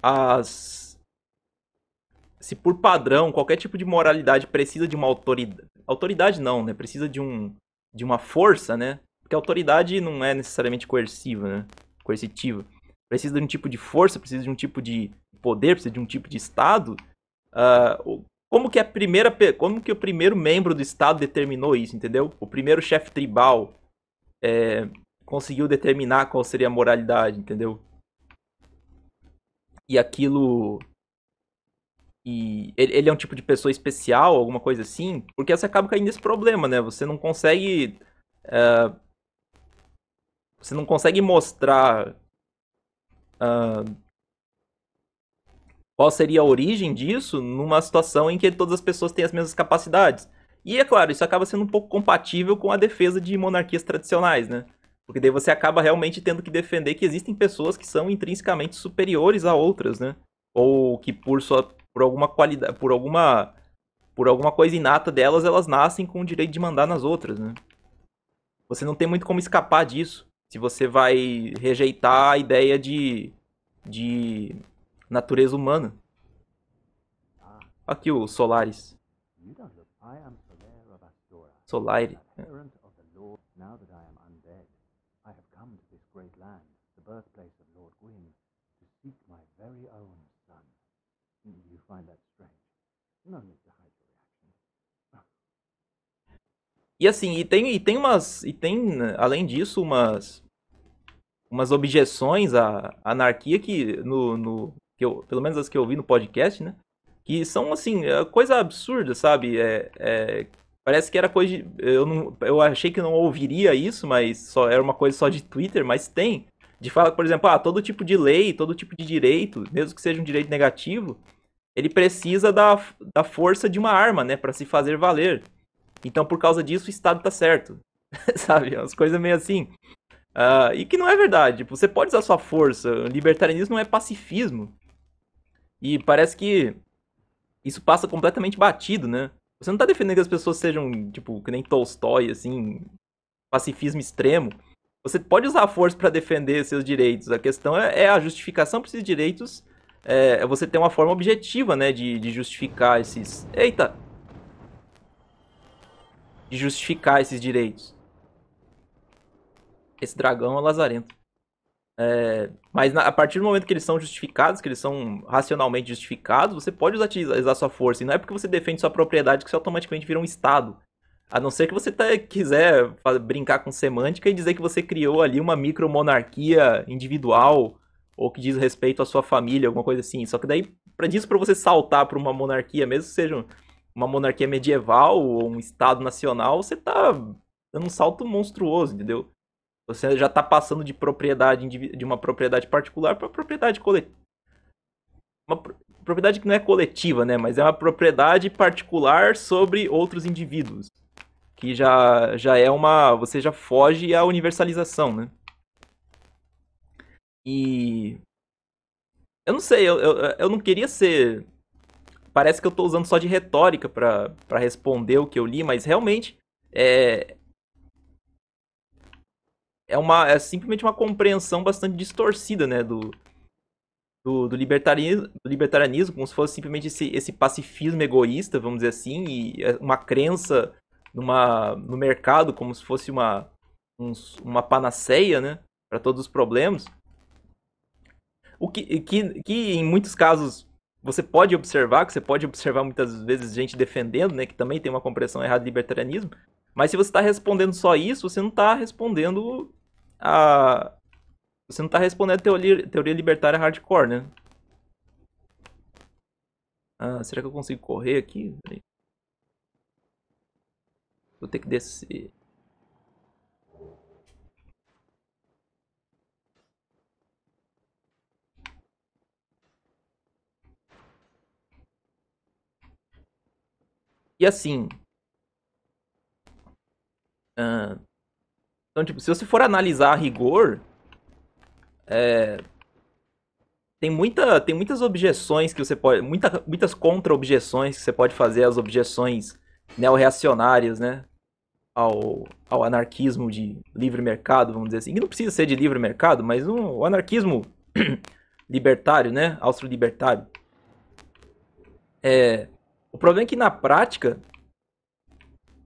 as, se por padrão qualquer tipo de moralidade precisa de uma autoridade não, né? Precisa de uma força, né? Porque a autoridade não é necessariamente coerciva, né? Coercitiva. Precisa de um tipo de força, precisa de um tipo de poder, precisa de um tipo de estado. Como que como que o primeiro membro do estado determinou isso, entendeu? O primeiro chefe tribal conseguiu determinar qual seria a moralidade, entendeu? E aquilo e ele é um tipo de pessoa especial, alguma coisa assim, porque você acaba caindo nesse problema, né? Você não consegue mostrar qual seria a origem disso numa situação em que todas as pessoas têm as mesmas capacidades. E é claro, isso acaba sendo um pouco compatível com a defesa de monarquias tradicionais, né? Porque daí você acaba realmente tendo que defender que existem pessoas que são intrinsecamente superiores a outras, né? Ou que por alguma qualidade, por alguma coisa inata delas, elas nascem com o direito de mandar nas outras, né? Você não tem muito como escapar disso. Se você vai rejeitar a ideia de natureza humana. Aqui o Solaris. You don't look. I am Solaire of Astora, Solari. adherent of the Lord. Now that I am undead, I have come to this great land, the birthplace of Lord Gwyn, to seek my very own son. You find that strange? No need to hide your reaction. E assim, além disso, umas objeções à anarquia que pelo menos as que eu vi no podcast, né? Que são assim, coisa absurda, sabe? Parece que era coisa de, eu achei que não ouviria isso, mas só era uma coisa só de Twitter, mas tem. De falar, por exemplo, todo tipo de lei, todo tipo de direito, mesmo que seja um direito negativo, ele precisa da força de uma arma, né, para se fazer valer. Então, por causa disso, o Estado tá certo. Sabe? Umas coisas meio assim. E que não é verdade. Tipo, você pode usar sua força. O libertarianismo não é pacifismo. E parece que isso passa completamente batido, né? Você não tá defendendo que as pessoas sejam, tipo, que nem Tolstói, assim, pacifismo extremo. Você pode usar a força para defender seus direitos. A questão é a justificação para esses direitos. É você ter uma forma objetiva, né, de justificar esses. Eita! De justificar esses direitos. Esse dragão é lazarento. Mas a partir do momento que eles são justificados, que eles são racionalmente justificados, você pode usar sua força. E não é porque você defende sua propriedade que você automaticamente vira um Estado. A não ser que você quiser brincar com semântica e dizer que você criou ali uma micromonarquia individual ou que diz respeito à sua família, alguma coisa assim. Só que daí, para você saltar para uma monarquia, mesmo que seja uma monarquia medieval ou um Estado nacional, você tá dando um salto monstruoso, entendeu? Você já está passando de propriedade de uma propriedade particular para propriedade coletiva. Uma propriedade que não é coletiva, né? Mas é uma propriedade particular sobre outros indivíduos. Que já é uma. Você já foge à universalização, né? E. Eu não sei, eu não queria ser. Parece que eu estou usando só de retórica para responder o que eu li, mas realmente é, é simplesmente uma compreensão bastante distorcida, né, do libertarianismo, como se fosse simplesmente esse pacifismo egoísta, vamos dizer assim, e uma crença no mercado como se fosse uma panaceia, né, para todos os problemas. O que em muitos casos você pode observar, que você pode observar muitas vezes gente defendendo, né, que também tem uma compreensão errada de libertarianismo, mas se você está respondendo só isso, você não está respondendo a, você não está respondendo a teoria libertária hardcore, né? Será que eu consigo correr aqui? Vou ter que descer. E assim. Então, tipo, se você for analisar a rigor, tem muitas objeções que você pode. Muitas contra-objeções que você pode fazer às objeções neo-reacionárias, né? Ao anarquismo de livre mercado, vamos dizer assim. Que não precisa ser de livre mercado, mas o anarquismo libertário, né? Austro-libertário. O problema é que na prática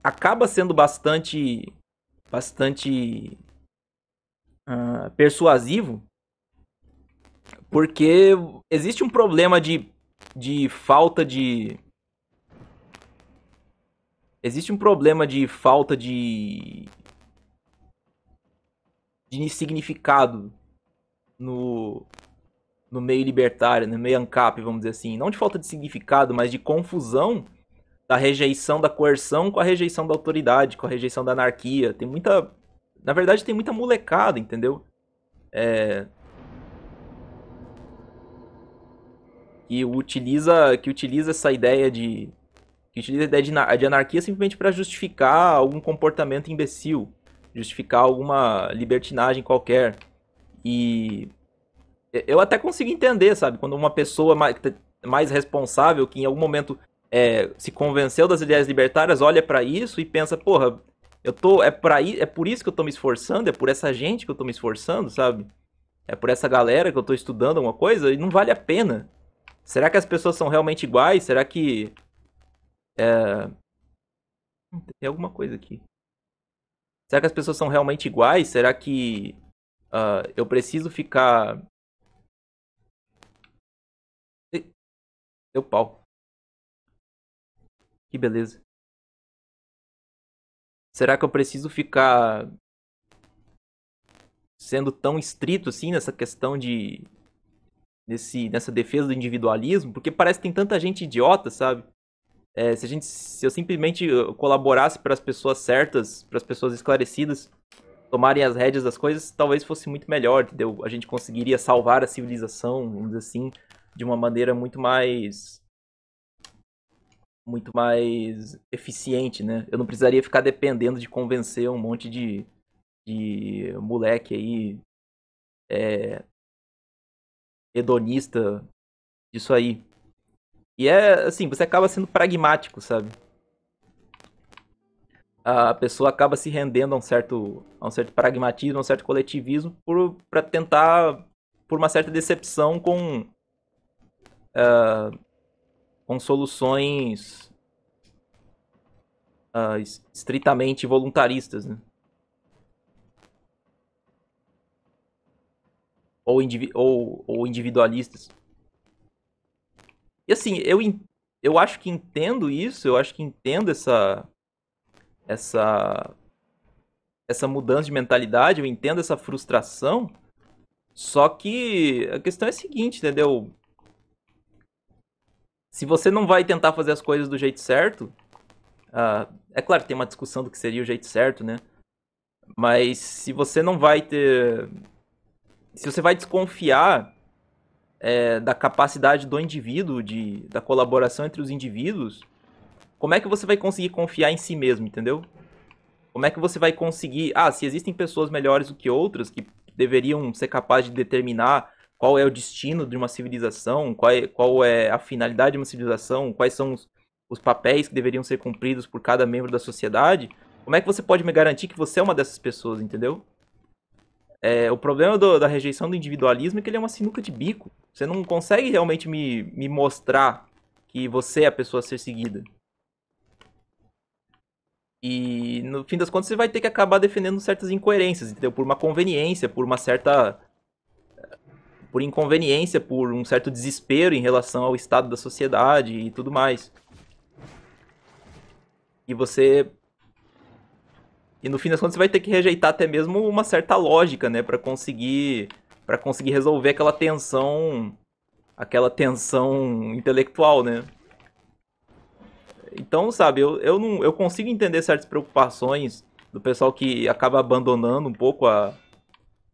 acaba sendo bastante persuasivo, porque existe um problema de falta de. Existe um problema de falta de significado no, no meio libertário, no meio ANCAP, vamos dizer assim. Não de falta de significado, mas de confusão da rejeição da coerção com a rejeição da autoridade, com a rejeição da anarquia. Tem muita. Na verdade, tem muita molecada, entendeu? Que utiliza essa ideia de. Que utiliza a ideia de anarquia simplesmente para justificar algum comportamento imbecil, justificar alguma libertinagem qualquer. E eu até consigo entender, sabe? Quando uma pessoa mais responsável, que em algum momento se convenceu das ideias libertárias, olha para isso e pensa, porra, é por isso que eu tô me esforçando, é por essa gente que eu tô me esforçando, sabe? É por essa galera que eu tô estudando alguma coisa e não vale a pena. Será que as pessoas são realmente iguais? Será que tem alguma coisa aqui? Será que as pessoas são realmente iguais? Será que eu preciso ficar. Deu pau. Que beleza. Será que eu preciso ficar sendo tão estrito assim nessa questão nessa defesa do individualismo? Porque parece que tem tanta gente idiota, sabe? Se eu simplesmente colaborasse para as pessoas certas, para as pessoas esclarecidas tomarem as rédeas das coisas, talvez fosse muito melhor, entendeu? A gente conseguiria salvar a civilização, vamos dizer assim, de uma maneira muito mais muito mais eficiente, né? Eu não precisaria ficar dependendo de convencer um monte de moleque aí hedonista disso aí. E é assim, você acaba sendo pragmático, sabe? A pessoa acaba se rendendo a um certo pragmatismo, a um certo coletivismo para tentar por uma certa decepção com soluções estritamente voluntaristas, né? Ou individualistas. E assim, eu acho que entendo isso, eu acho que entendo essa, essa mudança de mentalidade, eu entendo essa frustração, só que a questão é a seguinte, entendeu? Se você não vai tentar fazer as coisas do jeito certo, é claro que tem uma discussão do que seria o jeito certo, né? Mas se você não vai ter. Se você vai desconfiar da capacidade do indivíduo, da colaboração entre os indivíduos, como é que você vai conseguir confiar em si mesmo, entendeu? Como é que você vai conseguir. Ah, se existem pessoas melhores do que outras que deveriam ser capazes de determinar qual é o destino de uma civilização, qual é a finalidade de uma civilização, quais são os papéis que deveriam ser cumpridos por cada membro da sociedade, como é que você pode me garantir que você é uma dessas pessoas, entendeu? O problema da rejeição do individualismo é que ele é uma sinuca de bico. Você não consegue realmente me mostrar que você é a pessoa a ser seguida. E no fim das contas você vai ter que acabar defendendo certas incoerências, entendeu? Por uma conveniência, por uma certa. Por inconveniência, por um certo desespero em relação ao estado da sociedade e tudo mais. E você. E no fim das contas você vai ter que rejeitar até mesmo uma certa lógica, né? Para conseguir resolver aquela tensão intelectual, né? Então, sabe, eu, não, eu consigo entender certas preocupações do pessoal que acaba abandonando um pouco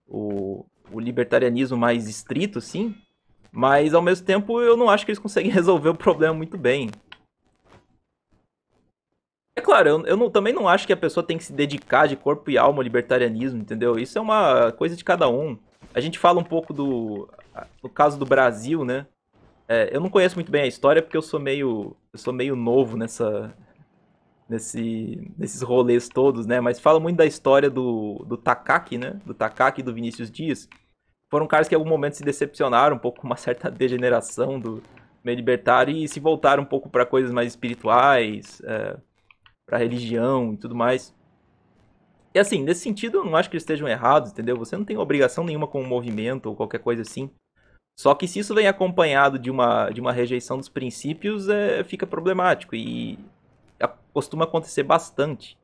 o libertarianismo mais estrito, sim. Mas ao mesmo tempo eu não acho que eles conseguem resolver o problema muito bem. É claro, também não acho que a pessoa tem que se dedicar de corpo e alma ao libertarianismo, entendeu? Isso é uma coisa de cada um. A gente fala um pouco no caso do Brasil, né? Eu não conheço muito bem a história porque eu sou meio novo nesses rolês todos, né? Mas fala muito da história do Takaki, né? Do Takaki e do Vinícius Dias. Foram caras que em algum momento se decepcionaram um pouco com uma certa degeneração do meio libertário e se voltaram um pouco para coisas mais espirituais, para religião e tudo mais. E assim, nesse sentido, eu não acho que eles estejam errados, entendeu? Você não tem obrigação nenhuma com o movimento ou qualquer coisa assim. Só que se isso vem acompanhado de uma rejeição dos princípios, fica problemático e costuma acontecer bastante.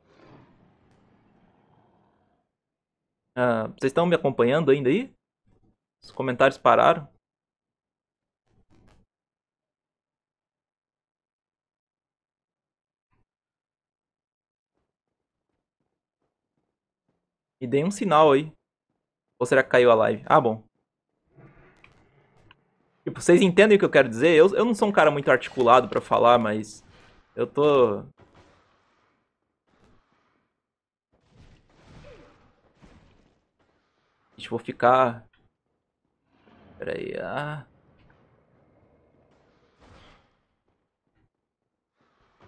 Vocês estão me acompanhando ainda aí? Os comentários pararam? Me deem um sinal aí. Ou será que caiu a live? Ah, bom. Tipo, vocês entendem o que eu quero dizer? Eu não sou um cara muito articulado pra falar, mas eu tô. Deixa eu ficar. Pera aí.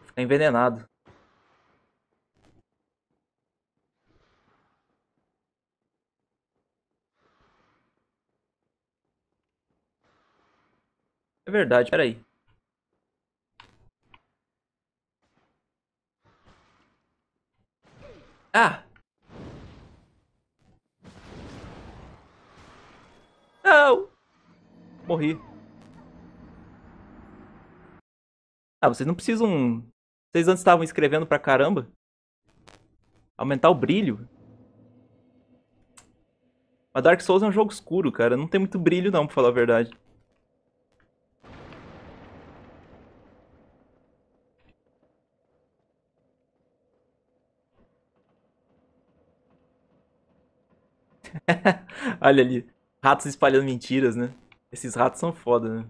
Ficar envenenado. É verdade, pera aí. Ah! Não! Morri. Ah, vocês não precisam. Vocês antes estavam escrevendo pra caramba. Aumentar o brilho. Mas Dark Souls é um jogo escuro, cara. Não tem muito brilho, não, pra falar a verdade. Olha ali. Ratos espalhando mentiras, né? Esses ratos são foda, né?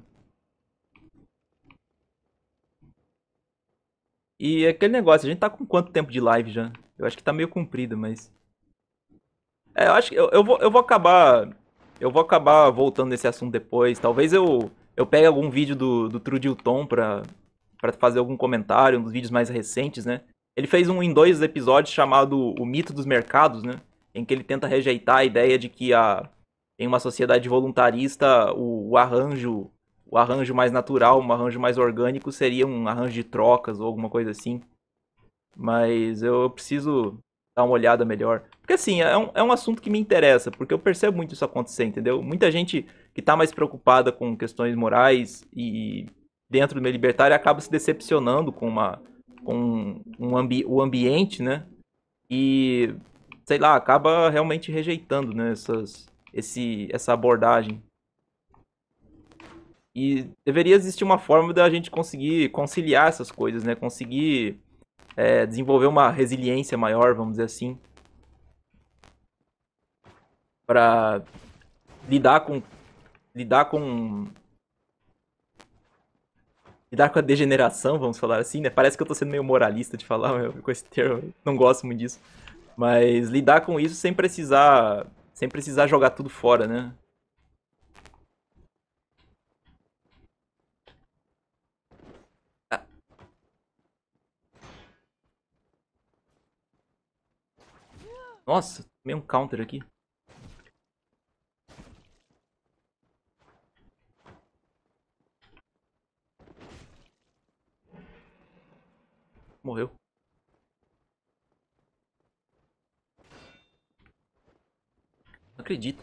E aquele negócio, a gente tá com quanto tempo de live já? Eu acho que tá meio comprido, mas. Eu acho que eu vou acabar. Eu vou acabar voltando nesse assunto depois. Talvez eu pegue algum vídeo do Trudilton pra fazer algum comentário, um dos vídeos mais recentes, né? Ele fez um em 2 episódios chamado O Mito dos Mercados, né? Em que ele tenta rejeitar a ideia de que em uma sociedade voluntarista o arranjo mais natural, um arranjo mais orgânico seria um arranjo de trocas ou alguma coisa assim. Mas eu preciso dar uma olhada melhor. Porque assim, é um assunto que me interessa, porque eu percebo muito isso acontecer, entendeu? Muita gente que tá mais preocupada com questões morais e dentro do meio libertário acaba se decepcionando com o ambiente, né? E, sei lá, acaba realmente rejeitando, né, essa abordagem. E deveria existir uma forma da gente conseguir conciliar essas coisas, né? Conseguir desenvolver uma resiliência maior, vamos dizer assim, para lidar com lidar com lidar com a degeneração, vamos falar assim, né? Parece que eu tô sendo meio moralista de falar com esse termo, não gosto muito disso, mas lidar com isso sem precisar jogar tudo fora, né? Ah, nossa, meio um counter aqui. Morreu. Não acredito.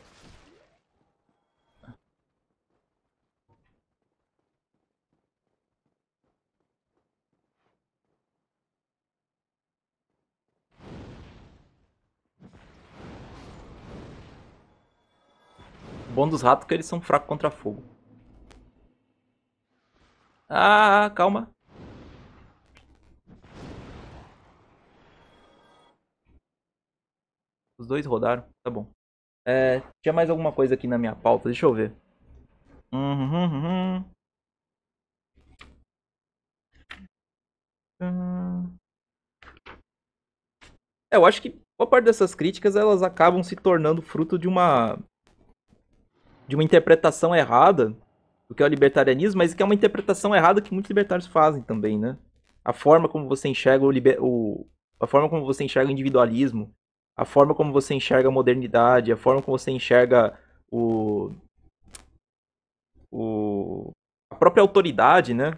O bom dos ratos é que eles são fracos contra fogo. Ah, calma. Os dois rodaram, tá bom. Tinha mais alguma coisa aqui na minha pauta, deixa eu ver. Uhum. Hum. Eu acho que boa parte dessas críticas elas acabam se tornando fruto de uma interpretação errada do que é o libertarianismo, mas que é uma interpretação errada que muitos libertários fazem também, né? A forma como você enxerga a forma como você enxerga o individualismo, a forma como você enxerga a modernidade, a forma como você enxerga o, o a própria autoridade, né?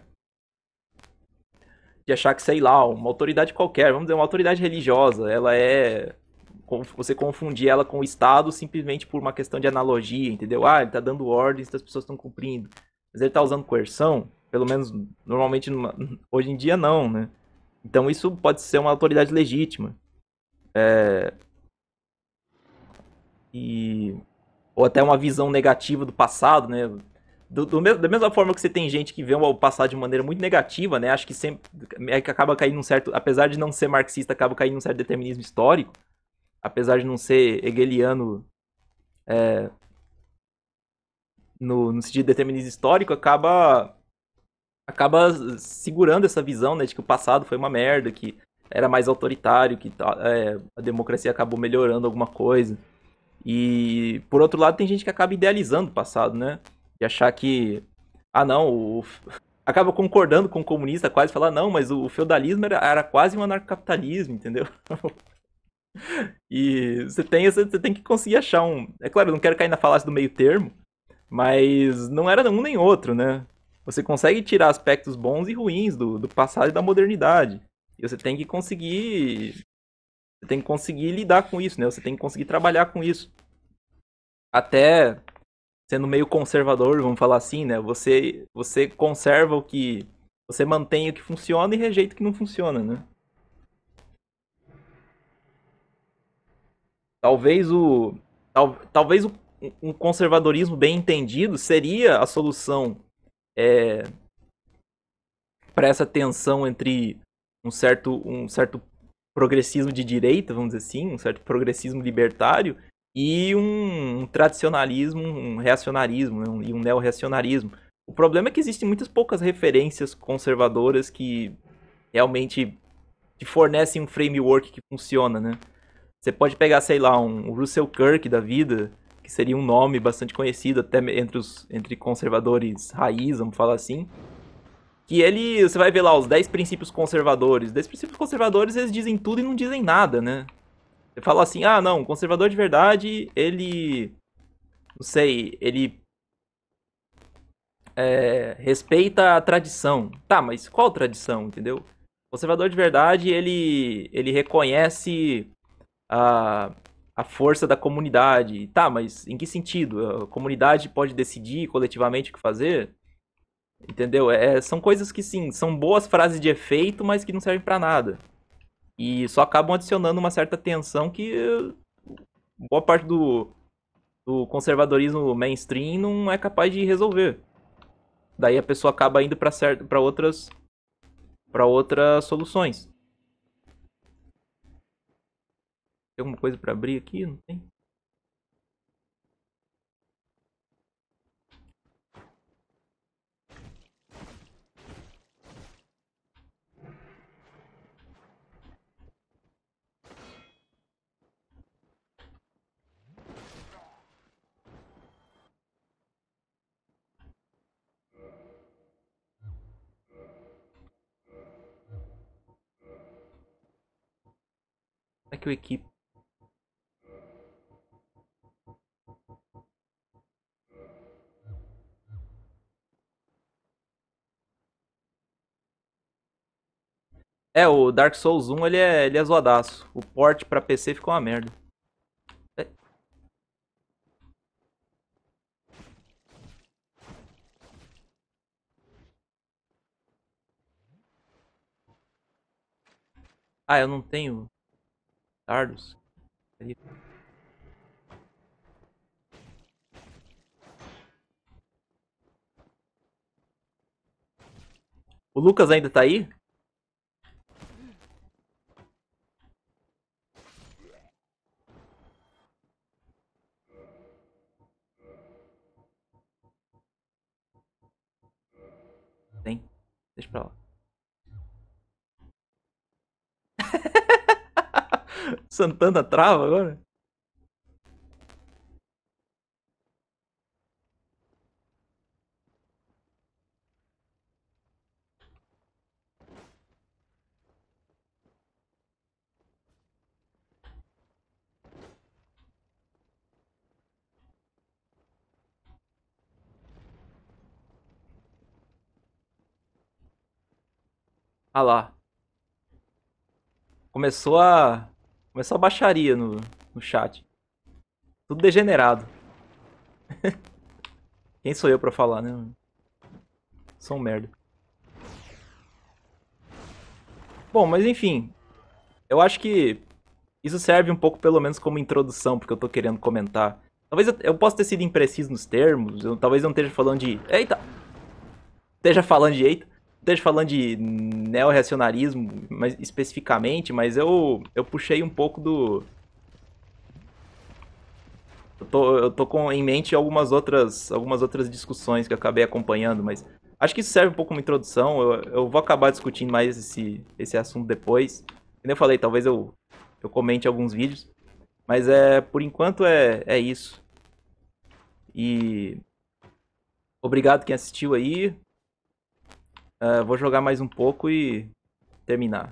De achar que, sei lá, uma autoridade qualquer, vamos dizer, uma autoridade religiosa, ela é. Você confundir ela com o Estado simplesmente por uma questão de analogia, entendeu? Ah, ele tá dando ordens, as pessoas estão cumprindo. Mas ele tá usando coerção? Pelo menos, normalmente, hoje em dia, não, né? Então isso pode ser uma autoridade legítima. E... Ou até uma visão negativa do passado, né? Da mesma forma que você tem gente que vê o passado de maneira muito negativa, né? Acho que sempre que acaba caindo num certo, apesar de não ser marxista, acaba caindo num certo determinismo histórico, apesar de não ser hegeliano no sentido de determinismo histórico, acaba segurando essa visão, né, de que o passado foi uma merda, que era mais autoritário, que a democracia acabou melhorando alguma coisa. E por outro lado, tem gente que acaba idealizando o passado, né? De achar que ah não, acaba concordando com o comunista quase, falar não, mas o feudalismo era quase um anarcocapitalismo, entendeu? E você tem que conseguir achar um. É claro, eu não quero cair na falácia do meio termo, mas não era um nem outro, né? Você consegue tirar aspectos bons e ruins do passado e da modernidade. E você tem que conseguir. Você tem que conseguir lidar com isso, né? Você tem que conseguir trabalhar com isso. Até sendo meio conservador, vamos falar assim, né? Você conserva o que. Você mantém o que funciona e rejeita o que não funciona, né? Talvez talvez um conservadorismo bem entendido seria a solução para essa tensão entre um certo progressismo de direita, vamos dizer assim, um certo progressismo libertário e um tradicionalismo, um reacionarismo, né, e um neo-reacionarismo. O problema é que existem muitas poucas referências conservadoras que realmente te fornecem um framework que funciona, né? Você pode pegar, sei lá, um Russell Kirk da vida, que seria um nome bastante conhecido até entre conservadores raiz, vamos falar assim. Que ele, você vai ver lá os 10 princípios conservadores. 10 princípios conservadores, eles dizem tudo e não dizem nada, né? Você fala assim, ah, não, um conservador de verdade, ele, não sei, ele respeita a tradição. Tá, mas qual tradição, entendeu? O conservador de verdade, ele reconhece a, a força da comunidade. Tá, mas em que sentido? A comunidade pode decidir coletivamente o que fazer? Entendeu? São coisas que, sim, são boas frases de efeito, mas que não servem pra nada. E só acabam adicionando uma certa tensão que boa parte do conservadorismo mainstream não é capaz de resolver. Daí a pessoa acaba indo para outras soluções. Tem alguma coisa para abrir aqui? Não tem? Como é que eu equipo? O Dark Souls 1 ele é zoadaço. O port pra PC ficou uma merda. É. Ah, eu não tenho dardos. O Lucas ainda tá aí? Tem. Deixa pra lá. Santana trava agora? Ah lá. Começou a. Começou a baixaria no chat. Tudo degenerado. Quem sou eu pra falar, né? Sou um merda. Bom, mas enfim. Eu acho que isso serve um pouco, pelo menos, como introdução, porque eu tô querendo comentar. Talvez eu possa ter sido impreciso nos termos. Talvez eu não esteja falando de. Eita! Esteja falando de. Eita! Esteja falando de neo-reacionarismo, mas, especificamente, mas eu puxei um pouco do. Eu tô em mente algumas outras discussões que eu acabei acompanhando, mas acho que isso serve um pouco como introdução. Eu vou acabar discutindo mais esse assunto depois. Como eu falei, talvez eu comente alguns vídeos. Mas por enquanto é isso. E obrigado quem assistiu aí. Vou jogar mais um pouco e terminar.